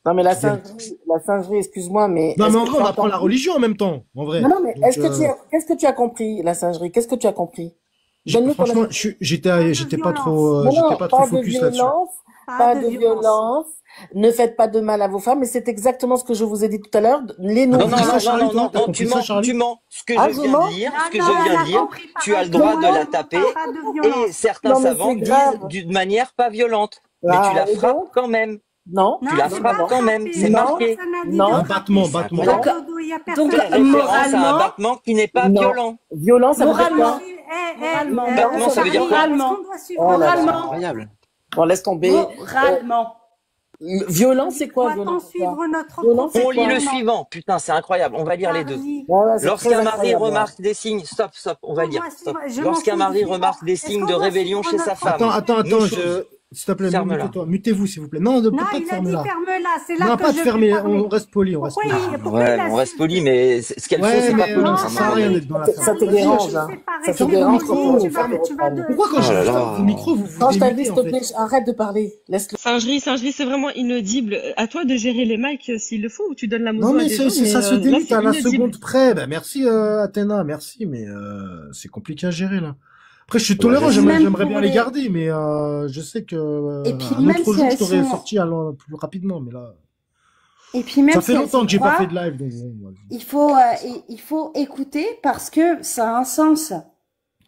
Non, mais la singerie, excuse-moi, mais... Non, mais en vrai, on apprend la religion en même temps, en vrai. Non, mais qu'est-ce que tu as compris, la singerie? Qu'est-ce que tu as compris? Franchement, j'étais pas trop focus là-dessus. Pas de violence. Ne faites pas de mal à vos femmes, mais c'est exactement ce que je vous ai dit tout à l'heure. Les non, tu mens. Ce que je viens de dire, tu as le droit de la taper, et certains savants disent d'une manière pas violente. Mais tu la frappes quand même. Non. Tu la frappes quand même, c'est marqué. Non. Un battement. Donc, référence à un battement qui n'est pas violent. Violent, ça veut dire quoi? Battement, ça veut dire quoi? Moralement. Incroyable. Bon, laisse tomber. Moralement. Violent, c'est quoi, violent? On lit le suivant. Putain, c'est incroyable. On va lire les deux. Lorsqu'un mari remarque des signes, stop, on va lire. Lorsqu'un mari remarque des signes de rébellion chez sa femme. Attends, s'il te plaît, mutez-vous, s'il vous plaît. Non, pas de fermer là. Non, pas de fermer, on reste poli, Ouais, on reste poli, mais ce qu'elle fait, c'est pas poli. Ça sert à rien d'être dans la ferme. Ça te dérange, hein. Ça te dérange. Pourquoi quand je ferme vos micros, vous quand je t'invite, s'il te plaît, arrête de parler. Laisse-le. Singerie, c'est vraiment inaudible. À toi de gérer les mics s'il le faut, ou tu donnes la moto Non, mais à des gens, ça se démute à la seconde près. Bah, merci, Athéna, merci, mais c'est compliqué à gérer, là. Après, je suis tolérant, j'aimerais bien les garder, mais je sais que un autre jour, je t'aurais sorti plus rapidement, mais là... Et puis même ça fait longtemps que j'ai pas fait de live, donc il faut écouter parce que ça a un sens.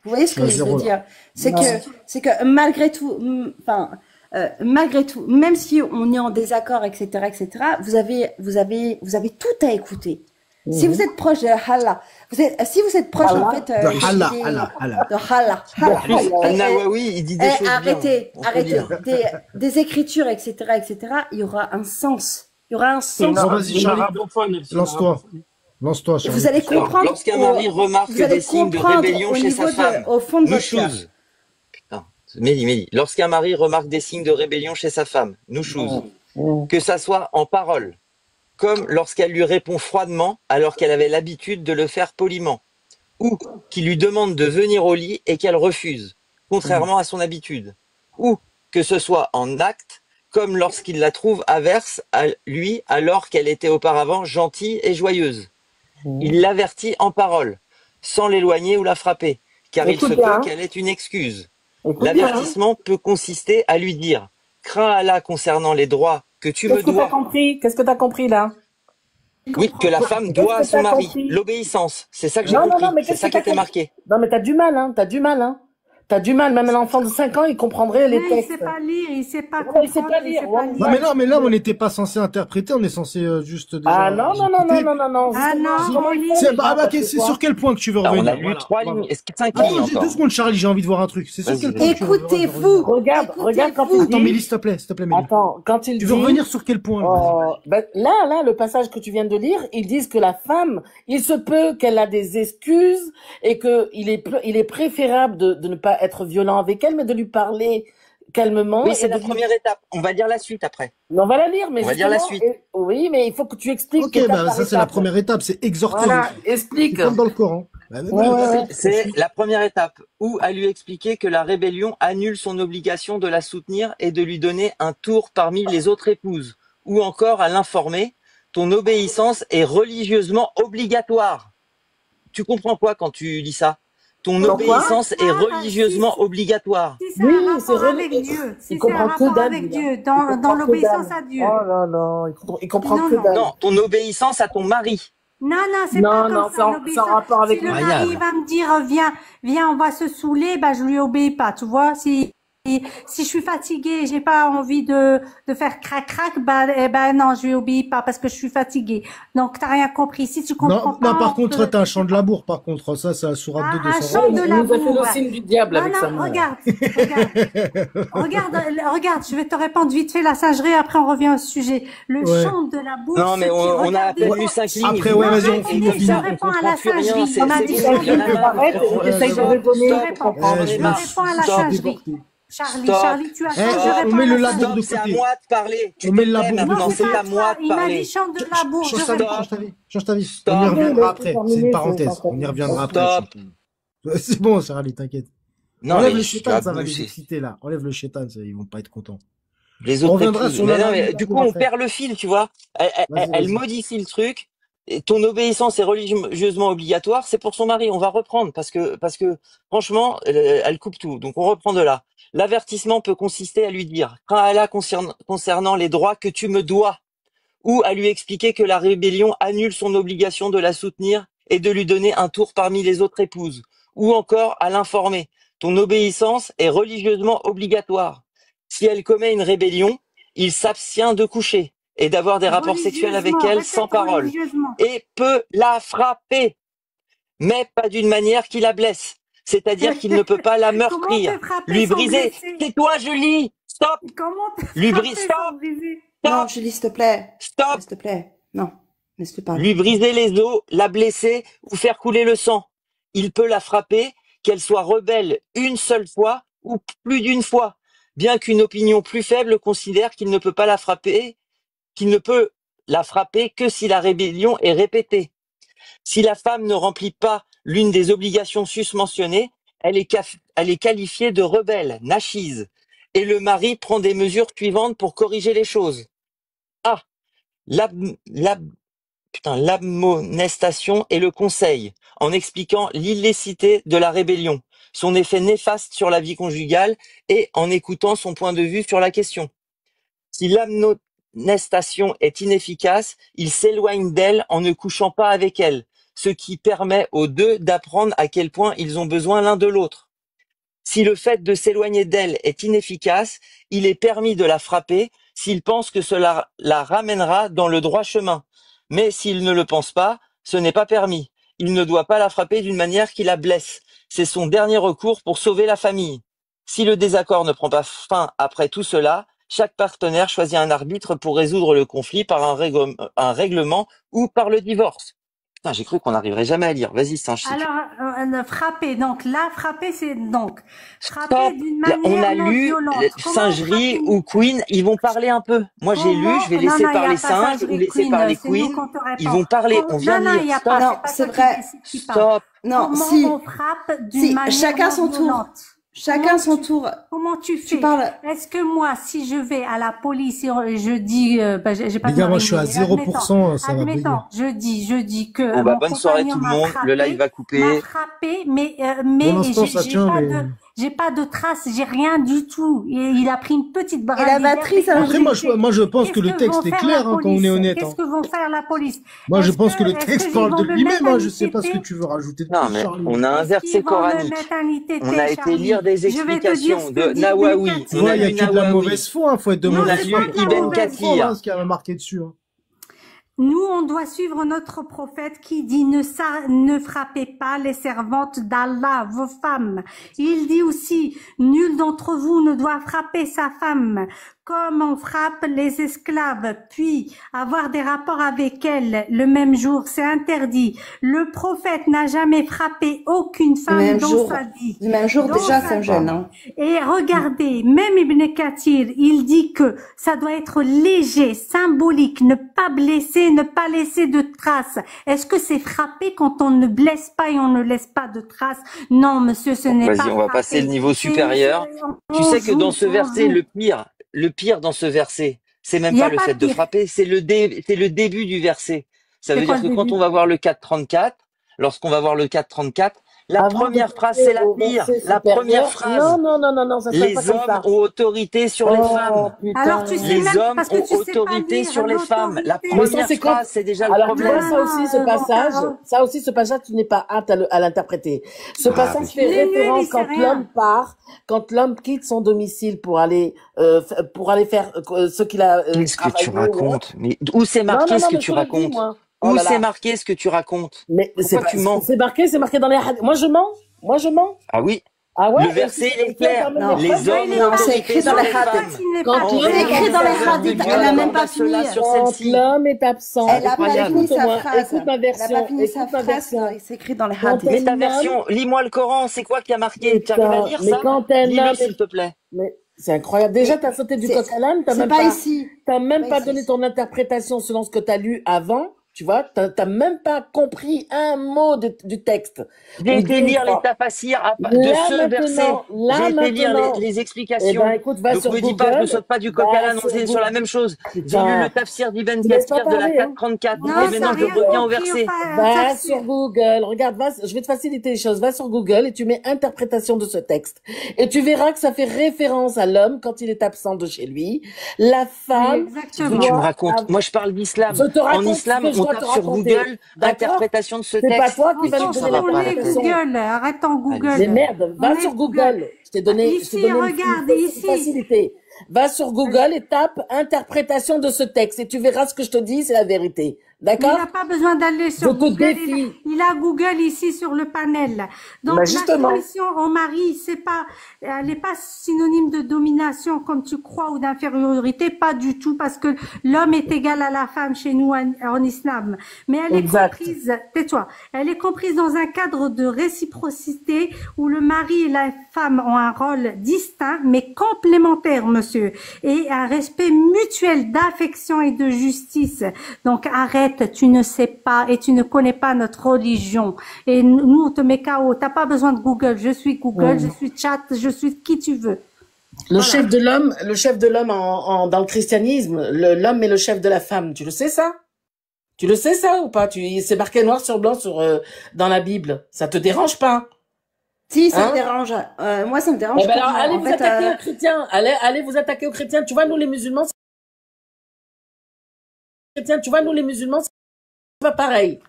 Vous voyez ce que je veux dire? C'est que malgré tout, même si on est en désaccord, etc., vous avez tout à écouter. Si vous êtes proche de Allah, si vous êtes proche en fait de Allah, Al-Nawawi, il dit des choses arrêtez, des écritures, etc., il y aura un sens. Non, vas-y, Charlie, lance-toi, Charlie. Vous allez comprendre. Lorsqu'un mari remarque des signes de rébellion chez sa femme, au fond de votre cœur. Putain, Mélie. Lorsqu'un mari remarque des signes de rébellion chez sa femme, que ça soit en parole, comme lorsqu'elle lui répond froidement alors qu'elle avait l'habitude de le faire poliment, ou qu'il lui demande de venir au lit et qu'elle refuse, contrairement à son habitude, ou que ce soit en acte, comme lorsqu'il la trouve averse à lui alors qu'elle était auparavant gentille et joyeuse. Il l'avertit en parole, sans l'éloigner ou la frapper, car il se peut qu'elle ait une excuse. L'avertissement peut consister à lui dire « Crains Allah concernant les droits que tu me dois. » Qu'est-ce que tu as compris là? Oui, que la femme doit à son mari. L'obéissance. C'est ça que j'ai compris. C'est ça qui était marqué. Non, mais t'as du mal, hein. T'as du mal, même un enfant de 5 ans, il comprendrait les textes. Il sait pas lire, il sait pas comprendre. Il sait pas lire. Non, mais là, on n'était pas censé interpréter, on est censé juste... Ah non. Ah non, c'est sur quel point que tu veux revenir? On a lu 3 lignes, est-ce que 5 lignes encore? 2 secondes, Charlie, j'ai envie de voir un truc. C'est sur quel point? Écoutez-vous. Regarde quand il dit... Attends, Mélie, s'il te plaît, Mélie. Attends, quand il dit... Tu veux revenir sur quel point? Là, le passage que tu viens de lire, ils disent que la femme, il se peut qu'elle a des excuses et que il est préférable de ne pas être violent avec elle, mais de lui parler calmement. Oui, c'est la première étape. On va dire la suite après. On va la lire, mais on va dire la suite. Oui, mais il faut que tu expliques. Ok, ça c'est la première étape, c'est exhorter. Voilà, explique. Comme dans le Coran. C'est la première étape, ou à lui expliquer que la rébellion annule son obligation de la soutenir et de lui donner un tour parmi les autres épouses, ou encore à l'informer, ton obéissance est religieusement obligatoire. Tu comprends quoi quand tu lis ça? Ton obéissance est religieusement obligatoire. Si c'est un rapport avec Dieu, si c'est un rapport avec Dieu, dans l'obéissance à Dieu. Oh là là, il comprend que dalle. Non, ton obéissance à ton mari. Non, c'est pas comme ça. C'est un rapport avec si le mari va me dire, viens, on va se saouler, je lui obéis pas, tu vois. Si je suis fatiguée, j'ai pas envie de faire crac, non, je lui obéis pas parce que je suis fatiguée. Donc, t'as rien compris. Si tu comprends pas. Non, par contre, t'as un chant de labour, par contre. Ça, c'est la sourate 2 de un chant de labour. On a fait le signe du diable avec ça. Regarde, je vais te répondre vite fait la singerie, après on revient au sujet. Le chant de la bourse. Non, mais on a à peine lu 5 lignes. Après, vas-y, on finit. Je réponds à la singerie. On a dit essaye de répondre. Je réponds à la singerie. Charlie, tu as on met le labour de côté. C'est à moi de parler. On met le labour de côté. C'est à moi de parler. Il m'a dit chante de labour. Change ta vie. On y reviendra après. C'est une parenthèse. On y reviendra après. C'est bon, Charlie, t'inquiète. Enlève le chétan, ça va les exciter là. Enlève le chétan, ils vont pas être contents. Les autres épouses. Mais non, mais du coup, on perd le fil, tu vois. Elle modifie le truc. Et ton obéissance est religieusement obligatoire, c'est pour son mari. On va reprendre parce que franchement, elle coupe tout. Donc on reprend de là. L'avertissement peut consister à lui dire « Crains Allah concernant les droits que tu me dois » ou à lui expliquer que la rébellion annule son obligation de la soutenir et de lui donner un tour parmi les autres épouses, ou encore à l'informer « Ton obéissance est religieusement obligatoire. Si elle commet une rébellion, il s'abstient de coucher et d'avoir des rapports sexuels avec elle sans parole, et peut la frapper, mais pas d'une manière qui la blesse, c'est-à-dire qu'il ne peut pas la meurtrir, lui briser. Tais-toi, Julie, stop. Lui briser, stop. Non, Julie, s'il te plaît. Stop. S'il te plaît. Non, laisse-le parler. Lui briser les os, la blesser ou faire couler le sang. Il peut la frapper, qu'elle soit rebelle une seule fois ou plus d'une fois, bien qu'une opinion plus faible considère qu'il ne peut pas la frapper, que si la rébellion est répétée. Si la femme ne remplit pas l'une des obligations susmentionnées, elle est qualifiée de rebelle, nachise, et le mari prend des mesures suivantes pour corriger les choses. A. L'admonestation et le conseil, en expliquant l'illicité de la rébellion, son effet néfaste sur la vie conjugale et en écoutant son point de vue sur la question. Si l'admonestation est inefficace, il s'éloigne d'elle en ne couchant pas avec elle, ce qui permet aux deux d'apprendre à quel point ils ont besoin l'un de l'autre. Si le fait de s'éloigner d'elle est inefficace, il est permis de la frapper s'il pense que cela la ramènera dans le droit chemin. Mais s'il ne le pense pas, ce n'est pas permis. Il ne doit pas la frapper d'une manière qui la blesse. C'est son dernier recours pour sauver la famille. Si le désaccord ne prend pas fin après tout cela, chaque partenaire choisit un arbitre pour résoudre le conflit par un règlement ou par le divorce. Putain, j'ai cru qu'on n'arriverait jamais à lire. Vas-y, Singe. Alors, frapper. Donc là, frapper, c'est donc frapper d'une manière on a non lu violente. Singerie ou Queen, ils vont parler un peu. Moi, j'ai lu, je vais laisser parler Singe ou laisser parler Queen. Ils vont parler. On vient de lire. Stop. Non, c'est vrai. Stop. Non, comment si. on frappe d'une manière chacun son tour. violente. Chacun son tour. Comment tu fais? Parles. Est-ce que moi, si je vais à la police et je dis, j'ai pas les gars, moi je suis à 0%, ça va payer. Je dis que bon, bah, bonne soirée tout le monde, le live va couper. M'a frappé, mais j'ai pas de traces, j'ai rien du tout. Il a pris une petite barre. Et la batterie, ça Après, moi, je pense que le texte est clair, quand on est honnête. Qu'est-ce que vont faire la police? Moi, je pense que le texte parle de lui-même, je sais pas ce que tu veux rajouter de plus. Non, mais on a un verset coranique. On a été lire des explications de Nawawi. Il y a que de la mauvaise foi, faut être de mauvaise foi. Ibn Kathir. Ce qui a marqué dessus. Nous, on doit suivre notre prophète qui dit ne frappez pas les servantes d'Allah, vos femmes. Il dit aussi, nul d'entre vous ne doit frapper sa femme comme on frappe les esclaves, puis avoir des rapports avec elles le même jour, c'est interdit. Le prophète n'a jamais frappé aucune femme dans sa vie. Le même jour, déjà, ça me gêne. Hein. Et regardez, même Ibn Kathir, il dit que ça doit être léger, symbolique, ne pas blesser, ne pas laisser de traces. Est-ce que c'est frapper quand on ne blesse pas et on ne laisse pas de traces? Non, monsieur, ce n'est pas Vas-y, on va passer le niveau supérieur. Tu sais que dans ce verset, le pire dans ce verset, c'est même pas le fait de frapper, c'est le début du verset. Ça veut dire que quand on va voir le 4.34, lorsqu'on va voir le 4.34, la première phrase, c'est la pire. La première phrase. Non, ça les hommes ont autorité sur les femmes. Alors, tu sais les hommes ont autorité sur les femmes. La première phrase, c'est déjà le problème. Alors, ça aussi, ce passage, tu n'es pas apte à l'interpréter. Ce passage fait référence quand l'homme quitte son domicile pour aller faire ce qu'il a Qu'est-ce que tu racontes? Mais où c'est marqué ce que tu racontes? Où c'est marqué ce que tu racontes? Mais tu mens? C'est marqué dans les hadiths. Moi je mens. Ah oui. Ah ouais, le verset il est clair. Les hommes c'est écrit dans les hadiths. C'est écrit dans les hadiths. Elle n'a même pas fini. Quand l'homme est absent. Elle a pas fini sa phrase. Écoute ma version. C'est écrit dans les hadiths. Mais ta version, lis-moi le Coran. C'est quoi qui a marqué? Tu arrives à lire ça? Lis-le s'il te plaît. C'est incroyable. Déjà, t'as sauté du coq à l'âne. T'as même pas ici. T'as même pas donné ton interprétation selon ce que t'as lu avant. Tu vois, t'as même pas compris un mot du texte. J'ai été lire les tafassirs de ce verset. J'ai été lire les explications. Eh ben, écoute, va donc sur me dis Google. pas, je ne saute pas du coq à l'âne, on est sur la même chose. J'ai lu le tafsir d'Ibn Kathir de la 434. Et maintenant je reviens au verset. Va sur Google, regarde, je vais te faciliter les choses. Va sur Google et tu mets interprétation de ce texte. Et tu verras que ça fait référence à l'homme quand il est absent de chez lui. La femme. Tu me racontes. Moi je parle d'islam. En islam, on tape sur Google interprétation de ce texte. C'est pas toi qui vas nous donner l'interprétation. Google, arrête en Google. Mais merde, va sur Google. Je t'ai donné, regarde, ici. Facilité. Va sur Google et tape interprétation de ce texte et tu verras ce que je te dis, c'est la vérité. D'accord? Il n'a pas besoin d'aller sur Google. Il a Google ici sur le panel. Donc, la soumission au mari, elle n'est pas synonyme de domination comme tu crois ou d'infériorité, pas du tout, parce que l'homme est égal à la femme chez nous en islam. Mais elle est comprise, tais-toi, elle est comprise dans un cadre de réciprocité où le mari et la femme ont un rôle distinct, mais complémentaire, monsieur, et un respect mutuel d'affection et de justice. Donc, arrête. Tu ne sais pas et tu ne connais pas notre religion. Et nous, on te met KO. T'as pas besoin de Google. Je suis Google, je suis chat, je suis qui tu veux. Le chef de l'homme dans le christianisme, l'homme est le chef de la femme. Tu le sais ça? Tu le sais ça ou pas? C'est marqué noir sur blanc dans la Bible. Ça te dérange pas? Si, ça me dérange. Moi, ça me dérange. Eh ben alors, allez vous attaquer aux chrétiens. Allez vous attaquer aux chrétiens. Tu vois, nous les musulmans, c'est pas pareil.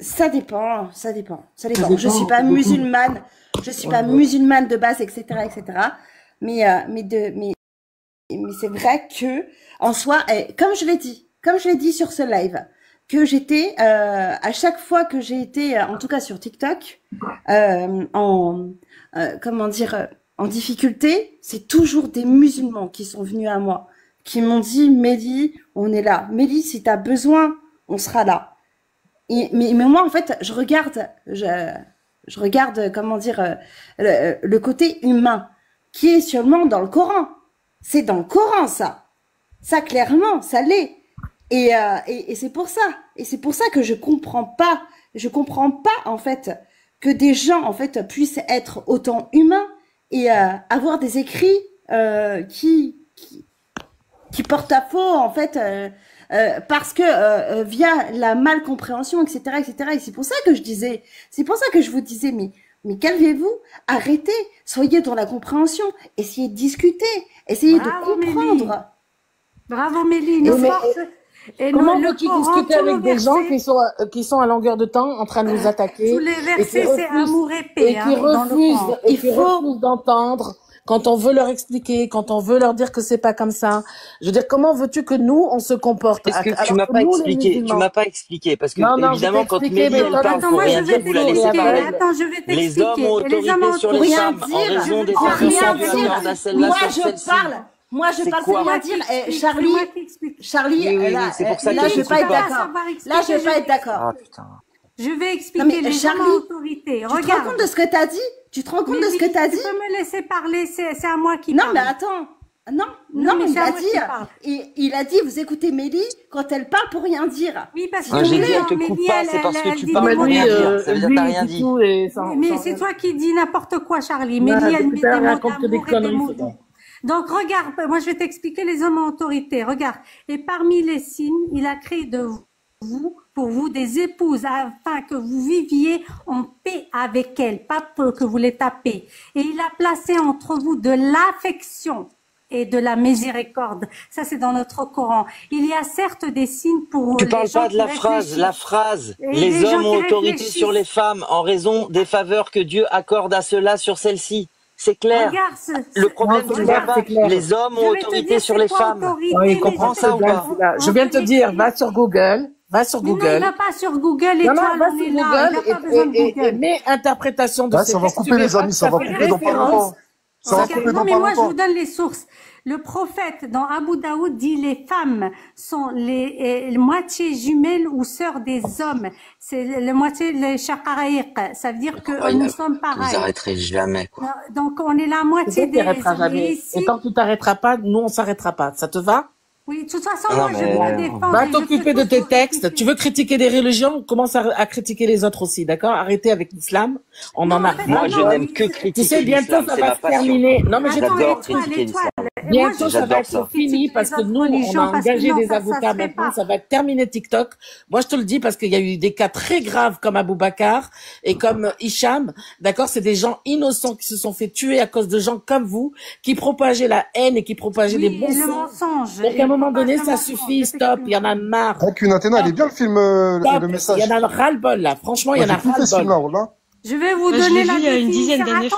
Ça dépend. Je suis pas musulmane. Je suis pas musulmane de base, etc., etc. Mais c'est vrai que, en soi, comme je l'ai dit sur ce live, que j'étais, à chaque fois que j'ai été, en tout cas sur TikTok, en difficulté, c'est toujours des musulmans qui sont venus à moi, qui m'ont dit, Mélie, on est là. Mélie, si t'as besoin, on sera là. Mais moi, en fait, je regarde, comment dire, le côté humain, qui est seulement dans le Coran. C'est dans le Coran, ça. Ça, clairement, ça l'est. Et c'est pour ça. Et c'est pour ça que je comprends pas, en fait, que des gens, en fait, puissent être autant humains et avoir des écrits qui portent à faux, en fait, parce que via la malcompréhension, etc., etc. Et c'est pour ça que je vous disais, mais calmez-vous, arrêtez, soyez dans la compréhension, essayez de discuter, essayez de comprendre. Bravo Mélie, comment veux-tu discuter avec des gens qui sont à longueur de temps en train de nous attaquer? Tous les versets, c'est amour et paix. Et qui refusent d'entendre quand on veut leur expliquer, quand on veut leur dire que c'est pas comme ça. Je veux dire, comment veux-tu que nous, on se comporte? Est-ce que tu m'as pas expliqué? Tu m'as pas expliqué. Parce que, évidemment, quand Mélie, elle parle pour rien dire, vous la laissez parler. Attends, je vais t'expliquer. Les hommes ont autorité sur les femmes en raison des faveurs que Dieu accorde à celle-là sur celle-ci. Moi, je parle, c'est rien dire. Charlie, c'est pour ça là, je vais pas être d'accord. Là, je vais pas être d'accord. Ah, putain. Je vais expliquer les hommes en autorité. Regarde. Tu te rends compte de ce que t'as dit? Tu te rends compte de ce que t'as dit? Tu peux me laisser parler, c'est à moi qui parle. Non, mais attends. Non, mais il a dit, vous écoutez Mélie, quand elle parle pour rien dire. Oui, parce que j'ai dit, elle te coupe pas, c'est parce que tu parles pour rien dire. Ça veut dire que t'as rien dit. Mais c'est toi qui dis n'importe quoi, Charlie. Mélie, elle met des mots d'amour et des mots doux. Donc, regarde, moi, je vais t'expliquer les hommes en autorité. Regarde. Et parmi les signes, il a créé pour vous, des épouses, afin que vous viviez en paix avec elles, pas pour que vous les tapez. Et il a placé entre vous de l'affection et de la miséricorde. Ça, c'est dans notre Coran. Il y a certes des signes pour tu parles pas de la phrase. Les hommes ont autorité sur les femmes en raison des faveurs que Dieu accorde à ceux-là sur celles-ci. C'est clair. Regarde, le problème, tu vois pas. Les hommes ont autorité sur les femmes. Oui, comprends ça ou pas? Je viens de te dire, va sur Google. Va sur Google. Non, il va pas sur Google et toi, va sur Google et mets interprétation de ça va couper les amis, ça va couper dans pas longtemps. Non, mais moi, je vous donne les sources. Le prophète, dans Abu Daoud, dit les femmes sont les moitié jumelles ou sœurs des hommes. C'est la moitié, les shaqaraïq. Ça veut dire que nous sommes pareils. Vous arrêterez jamais, quoi. Donc, on est la moitié des hommes. Et tant que tu t'arrêteras pas, nous, on s'arrêtera pas. Ça te va? Oui, de toute façon, moi, je me défends. Va t'occuper de tes textes. Tu veux critiquer des religions, commence à critiquer les autres aussi, d'accord? Arrêtez avec l'islam. On en a. Moi, je n'aime que critiquer. Tu sais, bientôt, ça va se terminer. Non, mais j'adore critiquer l'islam. Bientôt, ça va être fini parce que nous, on a engagé des avocats maintenant. Ça va terminer TikTok. Moi, je te le dis parce qu'il y a eu des cas très graves comme Aboubacar et comme Hicham. D'accord? C'est des gens innocents qui se sont fait tuer à cause de gens comme vous, qui propageaient la haine et qui propageaient des mensonges. Donc, à un moment donné, ça suffit, stop. Il y en a marre. Avec une Athéna, il est bien le film, le message. Il y en a ras-le-bol, là. Franchement, il y en a ras-le-bol. Je vais vous donner la il y a une dizaine d'années,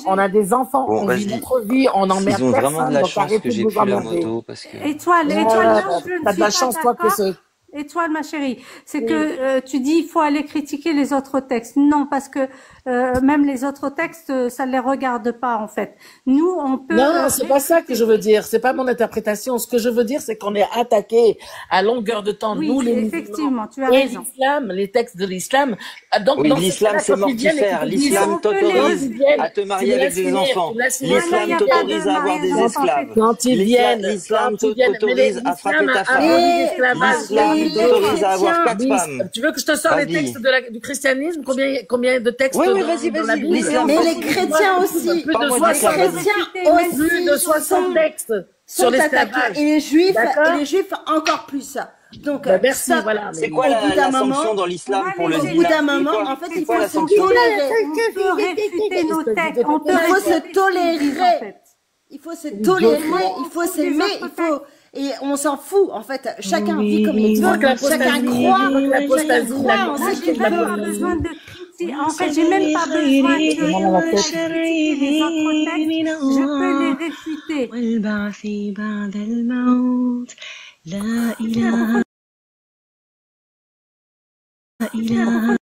on a des enfants, on vit notre vie, on emmerde personne. Ils ont vraiment de la chance que j'ai plus la moto parce que... Étoile, t'as de la chance, toi, que ce... Étoile, ma chérie, c'est que tu dis il faut aller critiquer les autres textes. Non, parce que même les autres textes, ça ne les regarde pas en fait. Nous, on peut. Non, c'est pas ça que je veux dire. C'est pas mon interprétation. Ce que je veux dire, c'est qu'on est attaqué à longueur de temps. Oui, nous, les effectivement, tu as raison. L'islam, les textes de l'islam. Donc, oui, l'islam, c'est mortifère. L'islam t'autorise à te marier avec des enfants. L'islam t'autorise à avoir des esclaves. Quand ils viennent, l'islam t'autorise à frapper ta femme. L'islam t'autorise à avoir 4 femmes. Tu veux que je te sorte les textes du christianisme? Combien de textes? Oui, vas-y. Mais les chrétiens aussi. Plus de 60 textes sur l'esclavage. Et les juifs encore plus. Donc, merci, voilà. C'est quoi la sanction dans l'islam pour le zina? Au bout d'un moment, en fait, il faut se tolérer. On peut réfuter nos textes. Il faut se tolérer. Il faut se tolérer. Il faut s'aimer. Et on s'en fout, en fait. Chacun vit comme il veut. Chacun croit. On sait qu'il n'a pas besoin de critiquer. En fait, j'ai même pas besoin de critiquer les autres textes. Je peux les réfuter.